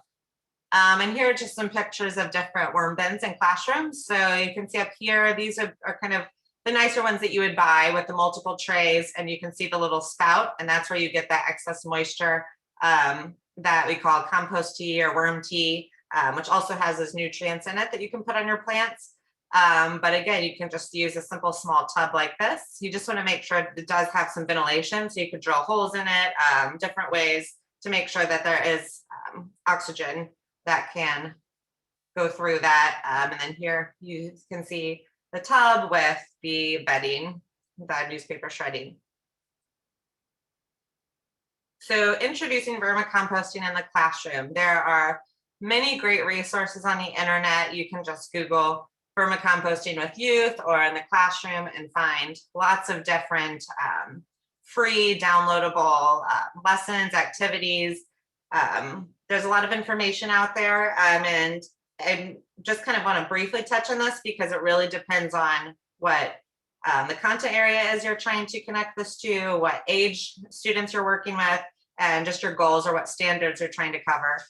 And here are just some pictures of different worm bins in classrooms. So you can see up here, these are kind of the nicer ones that you would buy with the multiple trays, and you can see the little spout, and that's where you get that excess moisture that we call compost tea or worm tea, which also has those nutrients in it that you can put on your plants. But again, you can just use a simple small tub like this. You just want to make sure it does have some ventilation, so you could drill holes in it, different ways to make sure that there is oxygen that can go through that. And then here you can see the tub with the bedding, the newspaper shredding. So introducing vermicomposting in the classroom. There are many great resources on the internet. You can just Google vermicomposting with youth or in the classroom and find lots of different free downloadable lessons, activities. There's a lot of information out there, and I just kind of want to briefly touch on this because it really depends on what the content area is you're trying to connect this to, what age students you're working with, and just your goals or what standards you're trying to cover.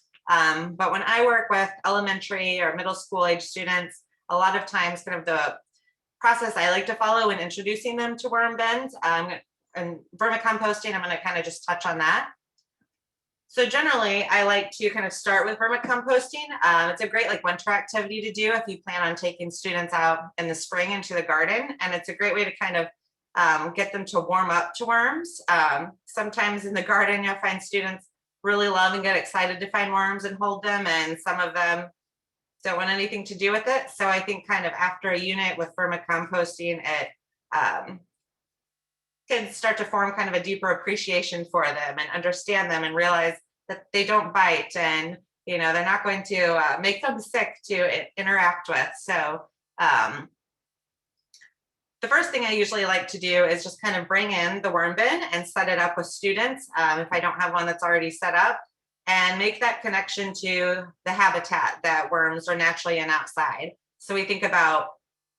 But when I work with elementary or middle school age students, a lot of times kind of the process I like to follow when introducing them to worm bins and vermicomposting, I'm going to kind of just touch on that. So generally, I like to kind of start with vermicomposting. It's a great winter activity to do if you plan on taking students out in the spring into the garden, and it's a great way to kind of get them to warm up to worms. Sometimes in the garden, you'll find students really love and get excited to find worms and hold them, and some of them don't want anything to do with it. So I think kind of after a unit with vermicomposting, it can start to form kind of a deeper appreciation for them and understand them and realize that they don't bite, and they're not going to make them sick to interact with. So the first thing I usually like to do is just kind of bring in the worm bin and set it up with students if I don't have one that's already set up, and make that connection to the habitat that worms are naturally in outside. So we think about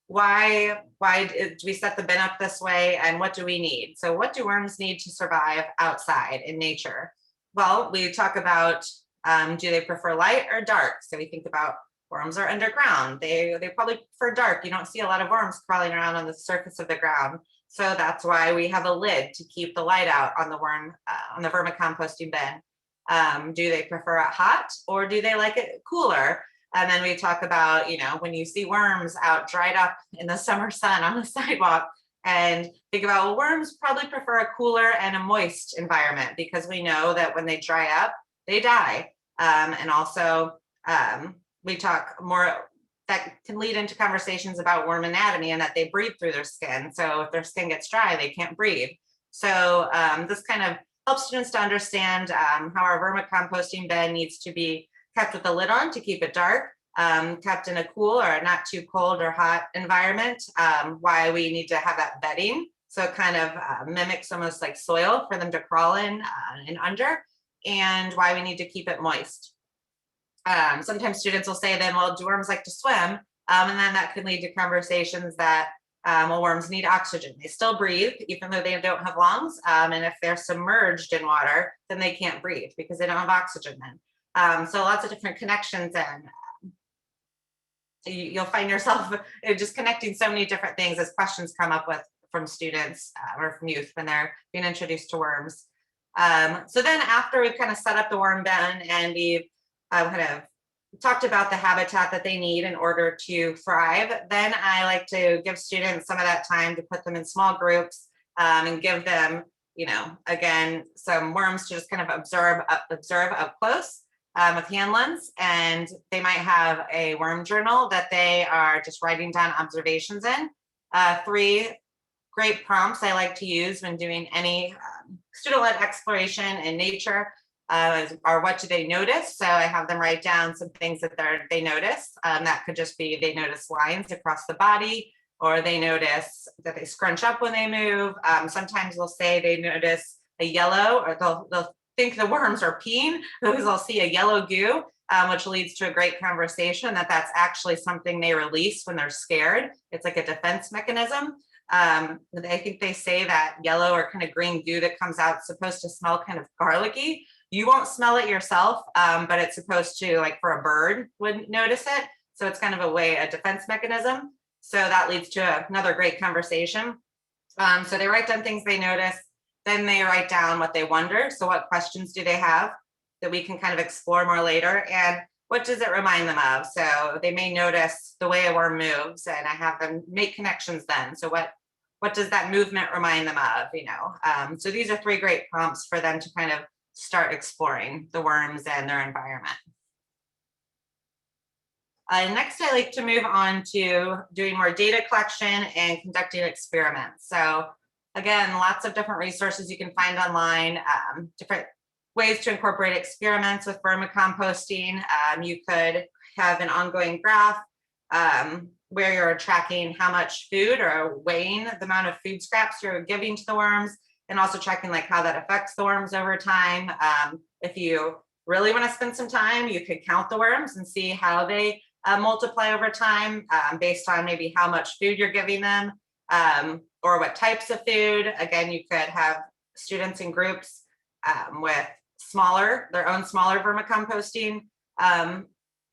why do we set the bin up this way, and what do we need? So what do worms need to survive outside in nature? Well, we talk about do they prefer light or dark? So we think about worms are underground. They probably prefer dark. You don't see a lot of worms crawling around on the surface of the ground. So that's why we have a lid to keep the light out on the on the vermicomposting bin. Do they prefer it hot, or do they like it cooler? And then we talk about, when you see worms out dried up in the summer sun on the sidewalk, and think about, well, worms probably prefer a cooler and a moist environment, because we know that when they dry up, they die. And also, we talk more, that can lead into conversations about worm anatomy, and that they breathe through their skin. So if their skin gets dry, they can't breathe. So this kind of helps students to understand how our vermicomposting bin needs to be kept with the lid on to keep it dark, kept in a cool or not too cold or hot environment, why we need to have that bedding. So it kind of mimics almost like soil for them to crawl in and under, and why we need to keep it moist. Sometimes students will say then, well, do worms like to swim? And then that can lead to conversations that, well, worms need oxygen. They still breathe, even though they don't have lungs. And if they're submerged in water, then they can't breathe because they don't have oxygen then. So lots of different connections, and you'll find yourself just connecting so many different things as questions come up from students or from youth when they're being introduced to worms. So then after we've kind of set up the worm bin and we've kind of talked about the habitat that they need in order to thrive, then I like to give students some of that time to put them in small groups and give them, again, some worms to just kind of observe up close with hand lens. And they might have a worm journal that they are just writing down observations in. 3 great prompts I like to use when doing any student-led exploration in nature are what do they notice? So I have them write down some things that they notice. That could just be they notice lines across the body, or they notice that they scrunch up when they move. Sometimes they'll say they notice a yellow, or they'll think the worms are peeing because they'll see a yellow goo, which leads to a great conversation that's actually something they release when they're scared. It's like a defense mechanism. I think they say that yellow or kind of green goo that comes out is supposed to smell kind of garlicky. You won't smell it yourself, but it's supposed to, like for a bird would notice it. So it's kind of a defense mechanism. So that leads to another great conversation. So they write down things they notice, then they write down what they wonder. So what questions do they have that we can kind of explore more later? And what does it remind them of? So they may notice the way a worm moves, and I have them make connections then. So what does that movement remind them of? So these are 3 great prompts for them to kind of start exploring the worms and their environment. Next, I like to move on to doing more data collection and conducting experiments. So again, lots of different resources you can find online, different ways to incorporate experiments with vermicomposting. You could have an ongoing graph where you're tracking how much food or weighing the amount of food scraps you're giving to the worms, and also checking like how that affects the worms over time. If you really want to spend some time, you could count the worms and see how they multiply over time based on maybe how much food you're giving them or what types of food. Again, you could have students in groups with their own smaller vermicomposting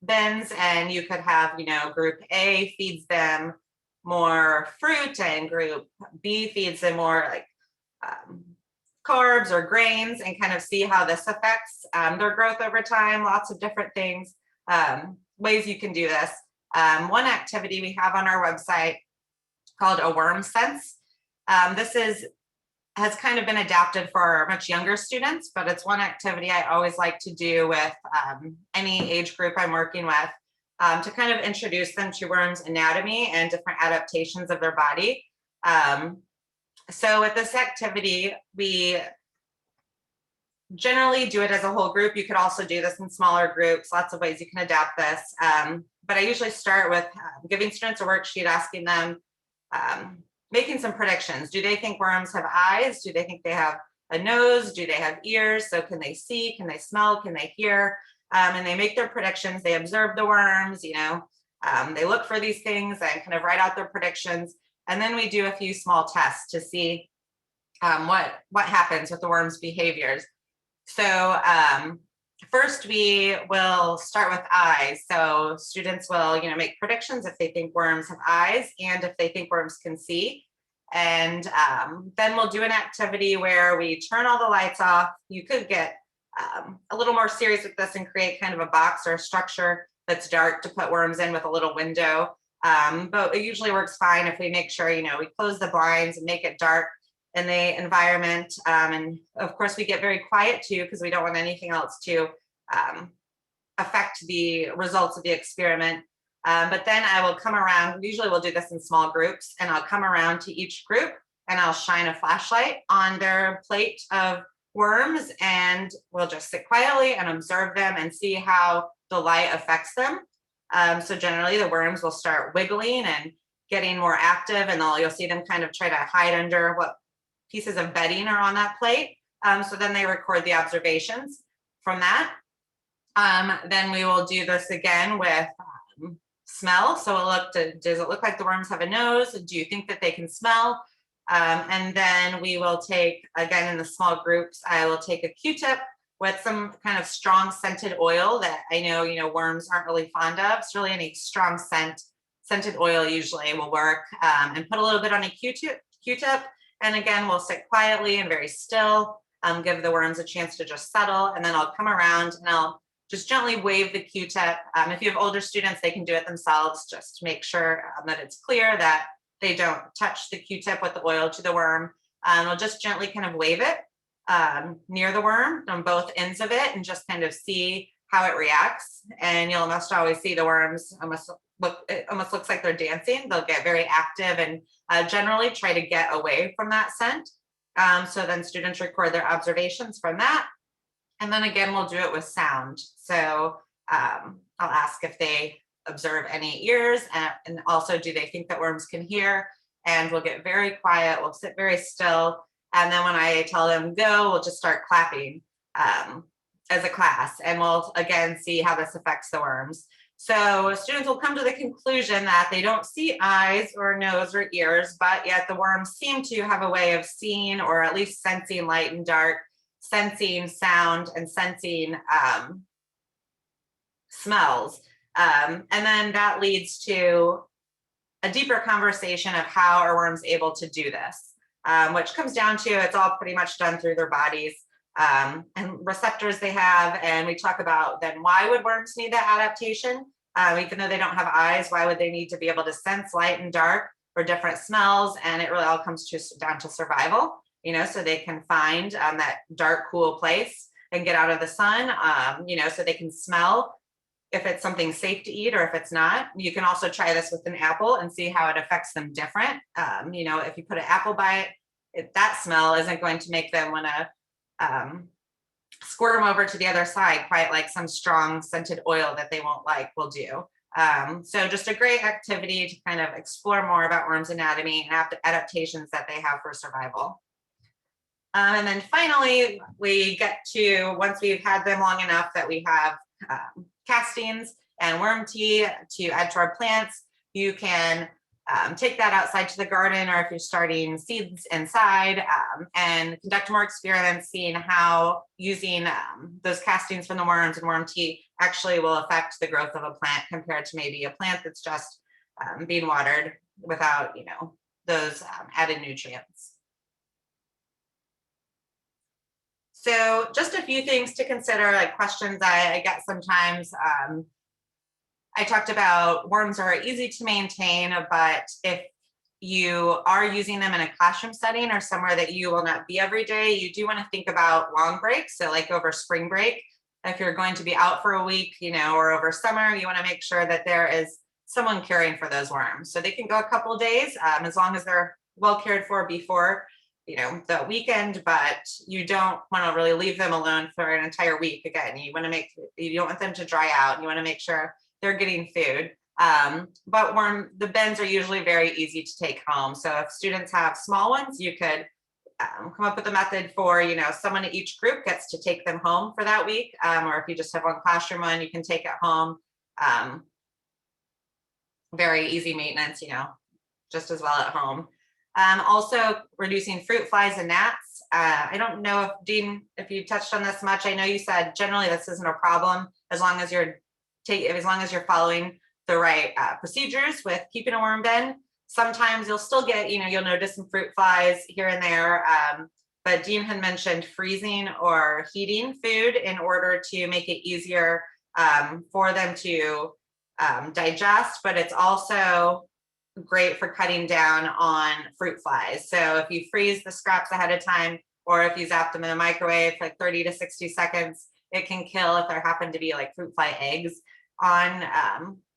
bins, and you could have, group A feeds them more fruit and group B feeds them more like carbs or grains, and kind of see how this affects their growth over time. Lots of different things, ways you can do this. One activity we have on our website called a worm sense. This has kind of been adapted for much younger students, but it's one activity I always like to do with any age group I'm working with. to kind of introduce them to worms' anatomy and different adaptations of their body. So with this activity, we generally do it as a whole group. You could also do this in smaller groups, lots of ways you can adapt this. But I usually start with giving students a worksheet, asking them, making some predictions. Do they think worms have eyes? Do they think they have a nose? Do they have ears? So can they see? Can they smell? Can they hear? And they make their predictions. They observe the worms, they look for these things and kind of write out their predictions. And then we do a few small tests to see what happens with the worms' behaviors. So first we will start with eyes. So students will, make predictions if they think worms have eyes and if they think worms can see. And then we'll do an activity where we turn all the lights off. You could get a little more serious with this and create kind of a box or a structure that's dark to put worms in with a little window. But it usually works fine if we make sure, we close the blinds and make it dark in the environment. And of course we get very quiet too, because we don't want anything else to affect the results of the experiment. But then I will come around, usually we'll do this in small groups, and I'll come around to each group and I'll shine a flashlight on their plate of worms, and we'll just sit quietly and observe them and see how the light affects them. So generally the worms will start wiggling and getting more active, and you'll see them kind of try to hide under what pieces of bedding are on that plate. So then they record the observations from that. Then we will do this again with smell. So does it look like the worms have a nose? Do you think that they can smell? And then we will take, again, in the small groups, I will take a Q-tip with some kind of strong scented oil that I know, worms aren't really fond of. It's really any strong scented oil usually will work, and put a little bit on a Q-tip. And again, we'll sit quietly and very still, give the worms a chance to just settle. And then I'll come around and I'll just gently wave the Q-tip. If you have older students, they can do it themselves. Just make sure that it's clear that they don't touch the Q-tip with the oil to the worm. We'll just gently kind of wave it near the worm on both ends of it and just kind of see how it reacts. And you'll almost always see the worms it almost looks like they're dancing. They'll get very active and generally try to get away from that scent. So then students record their observations from that. And then again, we'll do it with sound. So I'll ask if they observe any ears, and also do they think that worms can hear. And we'll get very quiet, we'll sit very still. And then when I tell them go, we'll just start clapping as a class. And we'll again see how this affects the worms. So students will come to the conclusion that they don't see eyes or nose or ears, but yet the worms seem to have a way of seeing, or at least sensing light and dark, sensing sound, and sensing smells. And then that leads to a deeper conversation of how are worms able to do this, which comes down to it's all pretty much done through their bodies and receptors they have. And we talk about then why would worms need that adaptation? Even though they don't have eyes, why would they need to be able to sense light and dark or different smells? And it really all comes down to survival, so they can find that dark, cool place and get out of the sun, so they can smell if it's something safe to eat or if it's not. You can also try this with an apple and see how it affects them different. If you put an apple by it, that smell isn't going to make them want to squirt them over to the other side, quite like some strong scented oil that they won't like will do. So just a great activity to kind of explore more about worms' anatomy and adaptations that they have for survival. And then finally, we get to, once we've had them long enough that we have castings and worm tea to add to our plants, you can take that outside to the garden, or if you're starting seeds inside, and conduct more experiments, seeing how using those castings from the worms and worm tea actually will affect the growth of a plant compared to maybe a plant that's just being watered without, those added nutrients. So just a few things to consider, like questions I get sometimes. I talked about worms are easy to maintain, but if you are using them in a classroom setting or somewhere that you will not be every day, you do want to think about long breaks. So like over spring break, If you're going to be out for a week, or over summer, you want to make sure that there is someone caring for those worms. So they can go a couple of days, as long as they're well cared for before, the weekend, but you don't want to really leave them alone for an entire week. Again, you don't want them to dry out. You want to make sure they're getting food. But the bins are usually very easy to take home. So if students have small ones, you could come up with a method for, someone in each group gets to take them home for that week. Or if you just have one classroom one, you can take it home. Very easy maintenance, just as well at home. Also reducing fruit flies and gnats. I don't know if Dean, if you touched on this much. I know you said generally this isn't a problem as long as you're following the right procedures with keeping a worm bin. Sometimes you'll still get, you'll notice some fruit flies here and there. But Dean had mentioned freezing or heating food in order to make it easier for them to digest, but it's also great for cutting down on fruit flies. So if you freeze the scraps ahead of time, or if you zap them in the microwave for like 30 to 60 seconds, it can kill if there happen to be like fruit fly eggs on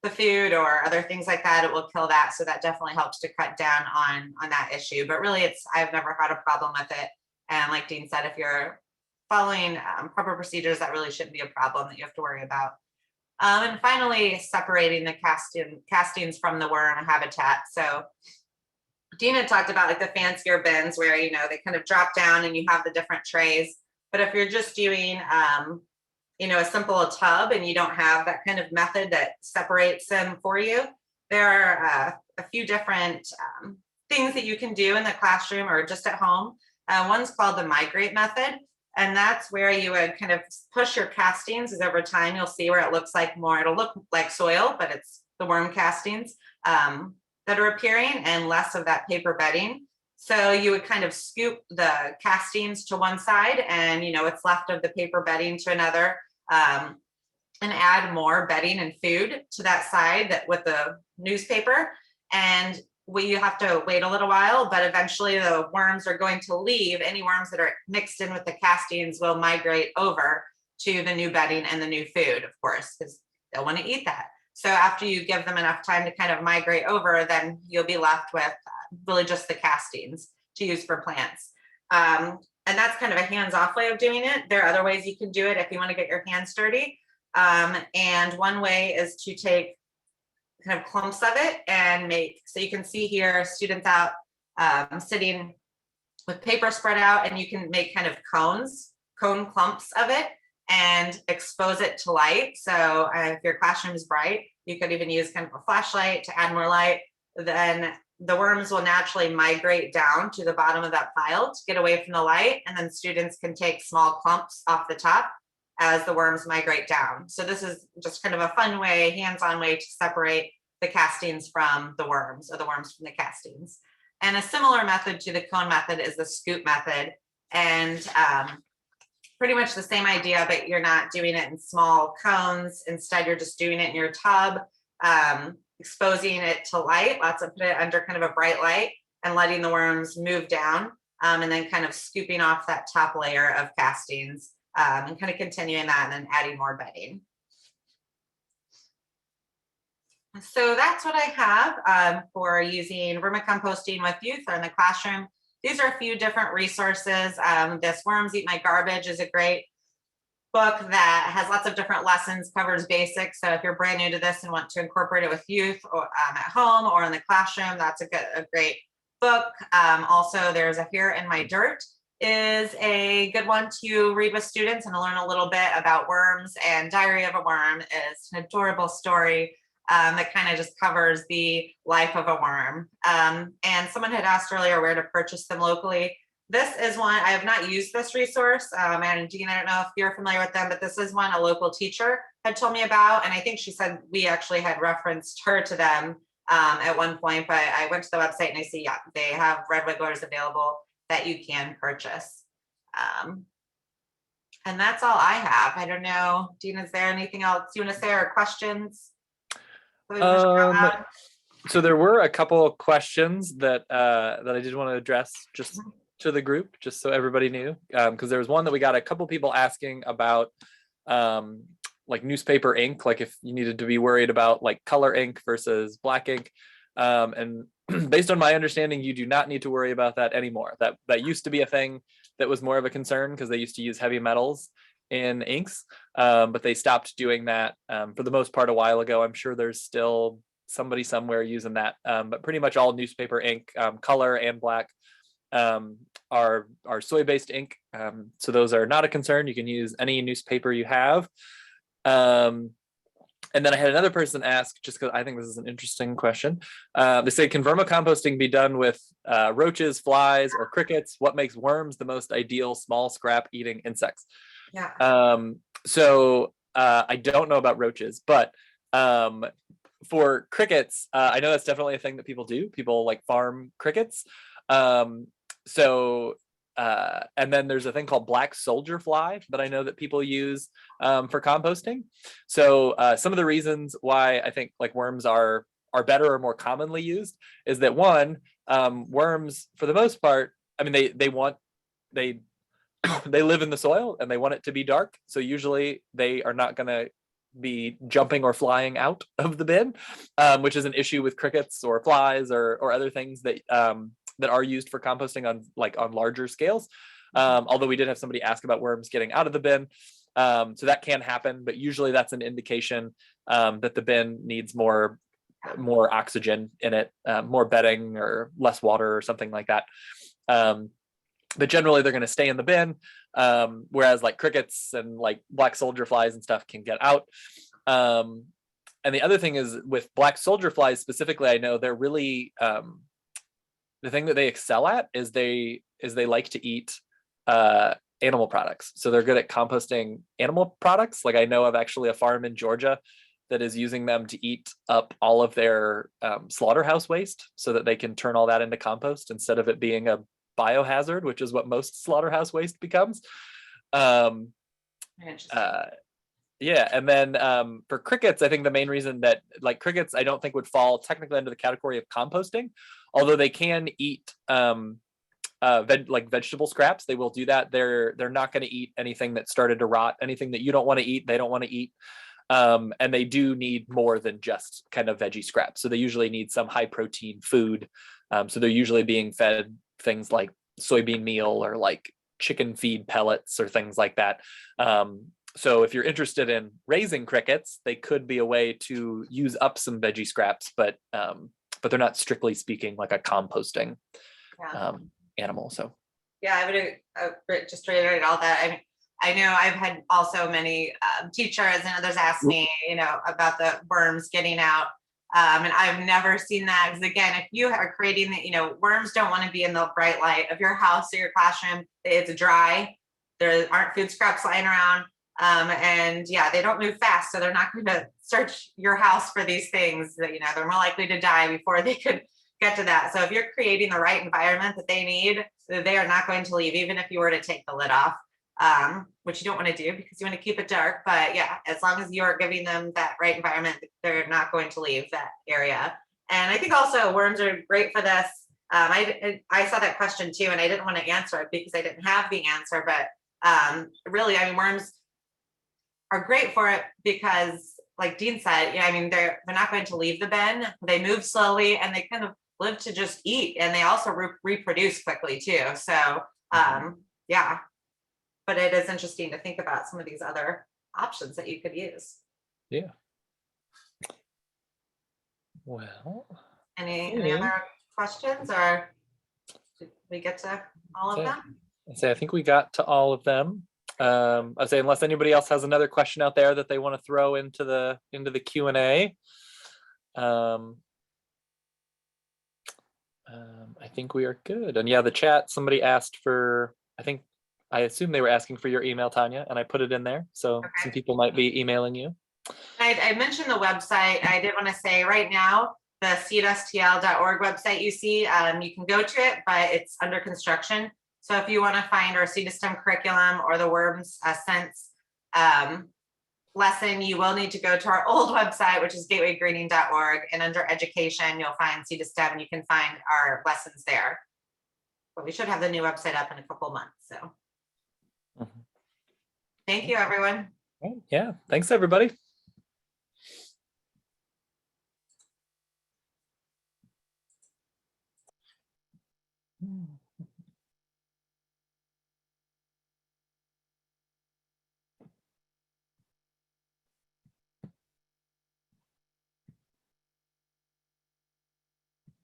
the food or other things like that. It will kill that. So that definitely helps to cut down on that issue. But really, I've never had a problem with it. And like Dean said, if you're following proper procedures, that really shouldn't be a problem that you have to worry about. And finally, separating the castings from the worm habitat. So Dean had talked about like the fancier bins where, they kind of drop down and you have the different trays. But if you're just doing, a simple tub and you don't have that kind of method that separates them for you, there are a few different things that you can do in the classroom or just at home. One's called the migrate method. And that's where you would kind of push your castings, as over time you'll see where it looks like it'll look like soil, but it's the worm castings that are appearing and less of that paper bedding. So you would kind of scoop the castings to one side and, what's left of the paper bedding to another, and add more bedding and food to that side with the newspaper. And you have to wait a little while, but eventually the worms are going to leave. Any worms that are mixed in with the castings will migrate over to the new bedding and the new food, of course, because they'll want to eat that. So after you give them enough time to kind of migrate over, then you'll be left with really just the castings to use for plants. And that's kind of a hands-off way of doing it. There are other ways you can do it if you want to get your hands dirty. And one way is to take kind of clumps of it and so you can see here students out sitting with paper spread out, and you can make kind of cone clumps of it and expose it to light. So if your classroom is bright, you could even use kind of a flashlight to add more light. Then the worms will naturally migrate down to the bottom of that pile to get away from the light. And then students can take small clumps off the top as the worms migrate down. So this is just kind of a fun way, hands-on way to separate the castings from the worms, or the worms from the castings. And a similar method to the cone method is the scoop method. And pretty much the same idea, but you're not doing it in small cones. Instead, you're just doing it in your tub, exposing it to light, put it under kind of a bright light and letting the worms move down, and then kind of scooping off that top layer of castings, and kind of continuing that and then adding more bedding. So that's what I have for using vermicomposting with youth or in the classroom. These are a few different resources. This Worms Eat My Garbage is a great book that has lots of different lessons, covers basics. So if you're brand new to this and want to incorporate it with youth or at home or in the classroom, that's a great book. Also, there's a Here in My Dirt is a good one to read with students and to learn a little bit about worms. And Diary of a Worm is an adorable story that kind of just covers the life of a worm. And someone had asked earlier where to purchase them locally. This is one, I have not used this resource. And Jean, I don't know if you're familiar with them, but this is one a local teacher had told me about. And I think she said we actually had referenced her to them at one point, but I went to the website and I see, yeah, they have red wigglers available that you can purchase. And that's all I have. I don't know, Dean, is there anything else you want to say or questions? So there were a couple of questions that I did want to address just to the group, just so everybody knew, because there was one that we got a couple people asking about like newspaper ink, like if you needed to be worried about like color ink versus black ink. And based on my understanding, you do not need to worry about that anymore. That used to be a thing that was more of a concern because they used to use heavy metals in inks, but they stopped doing that for the most part a while ago. I'm sure there's still somebody somewhere using that, but pretty much all newspaper ink, color and black, are soy-based ink. So those are not a concern. You can use any newspaper you have. And then I had another person ask, just because I think this is an interesting question. They say, can vermicomposting be done with roaches, flies, or crickets? What makes worms the most ideal small scrap eating insects? Yeah. So I don't know about roaches, but for crickets, I know that's definitely a thing that people do. People like farm crickets. And then there's a thing called black soldier fly that I know that people use for composting. So some of the reasons why I think like worms are better or more commonly used is that one, worms for the most part, I mean they they live in the soil and they want it to be dark. So usually they are not going to be jumping or flying out of the bin, which is an issue with crickets or flies or other things that that are used for composting on larger scales. Although we did have somebody ask about worms getting out of the bin. So that can happen, but usually that's an indication that the bin needs more oxygen in it, more bedding or less water or something like that. But generally they're going to stay in the bin, whereas like crickets and like black soldier flies and stuff can get out. And the other thing is with black soldier flies specifically, I know they're really the thing that they excel at is they like to eat animal products. So they're good at composting animal products. Like I know of actually a farm in Georgia that is using them to eat up all of their slaughterhouse waste so that they can turn all that into compost instead of it being a biohazard, which is what most slaughterhouse waste becomes. Yeah, and then for crickets, I think the main reason that like crickets, I don't think would fall technically under the category of composting, although they can eat like vegetable scraps. They will do that. They're not going to eat anything that started to rot. Anything that you don't want to eat, they don't want to eat. And they do need more than just kind of veggie scraps. So they usually need some high protein food. So they're usually being fed things like soybean meal or like chicken feed pellets or things like that. So if you're interested in raising crickets, they could be a way to use up some veggie scraps, but they're not strictly speaking like a composting animal. So yeah, I would just reiterate all that. I know I've had also many teachers and others ask me, about the worms getting out. And I've never seen that, because again, if you are creating the, worms don't want to be in the bright light of your house or your classroom. It's dry. There aren't food scraps lying around. And yeah, they don't move fast. So they're not going to search your house for these things that, they're more likely to die before they could get to that. So if you're creating the right environment that they need, they are not going to leave, even if you were to take the lid off. Which you don't want to do because you want to keep it dark. But yeah, as long as you're giving them that right environment, they're not going to leave that area. And I think also worms are great for this. I saw that question too, and I didn't want to answer it because I didn't have the answer. But really, worms are great for it because, like Dean said, they're not going to leave the bin. They move slowly and they kind of live to just eat, and they also reproduce quickly too. So yeah. But it is interesting to think about some of these other options that you could use. Yeah. Well, any other questions, or did we get to all of them? I think we got to all of them. I'd say unless anybody else has another question out there that they want to throw into the Q&A. I think we are good. And yeah, the chat, somebody asked for, I assume they were asking for your email, Tanya, and I put it in there. So some people might be emailing you. I mentioned the website. I did want to say right now, the seedstl.org website you see, you can go to it, but it's under construction. So if you want to find our Seed to STEM curriculum or the Worms Sense lesson, you will need to go to our old website, which is gatewaygreening.org, and under education, you'll find Seed to STEM, and you can find our lessons there. But we should have the new website up in a couple of months. So thank you, everyone. Right, yeah, thanks everybody.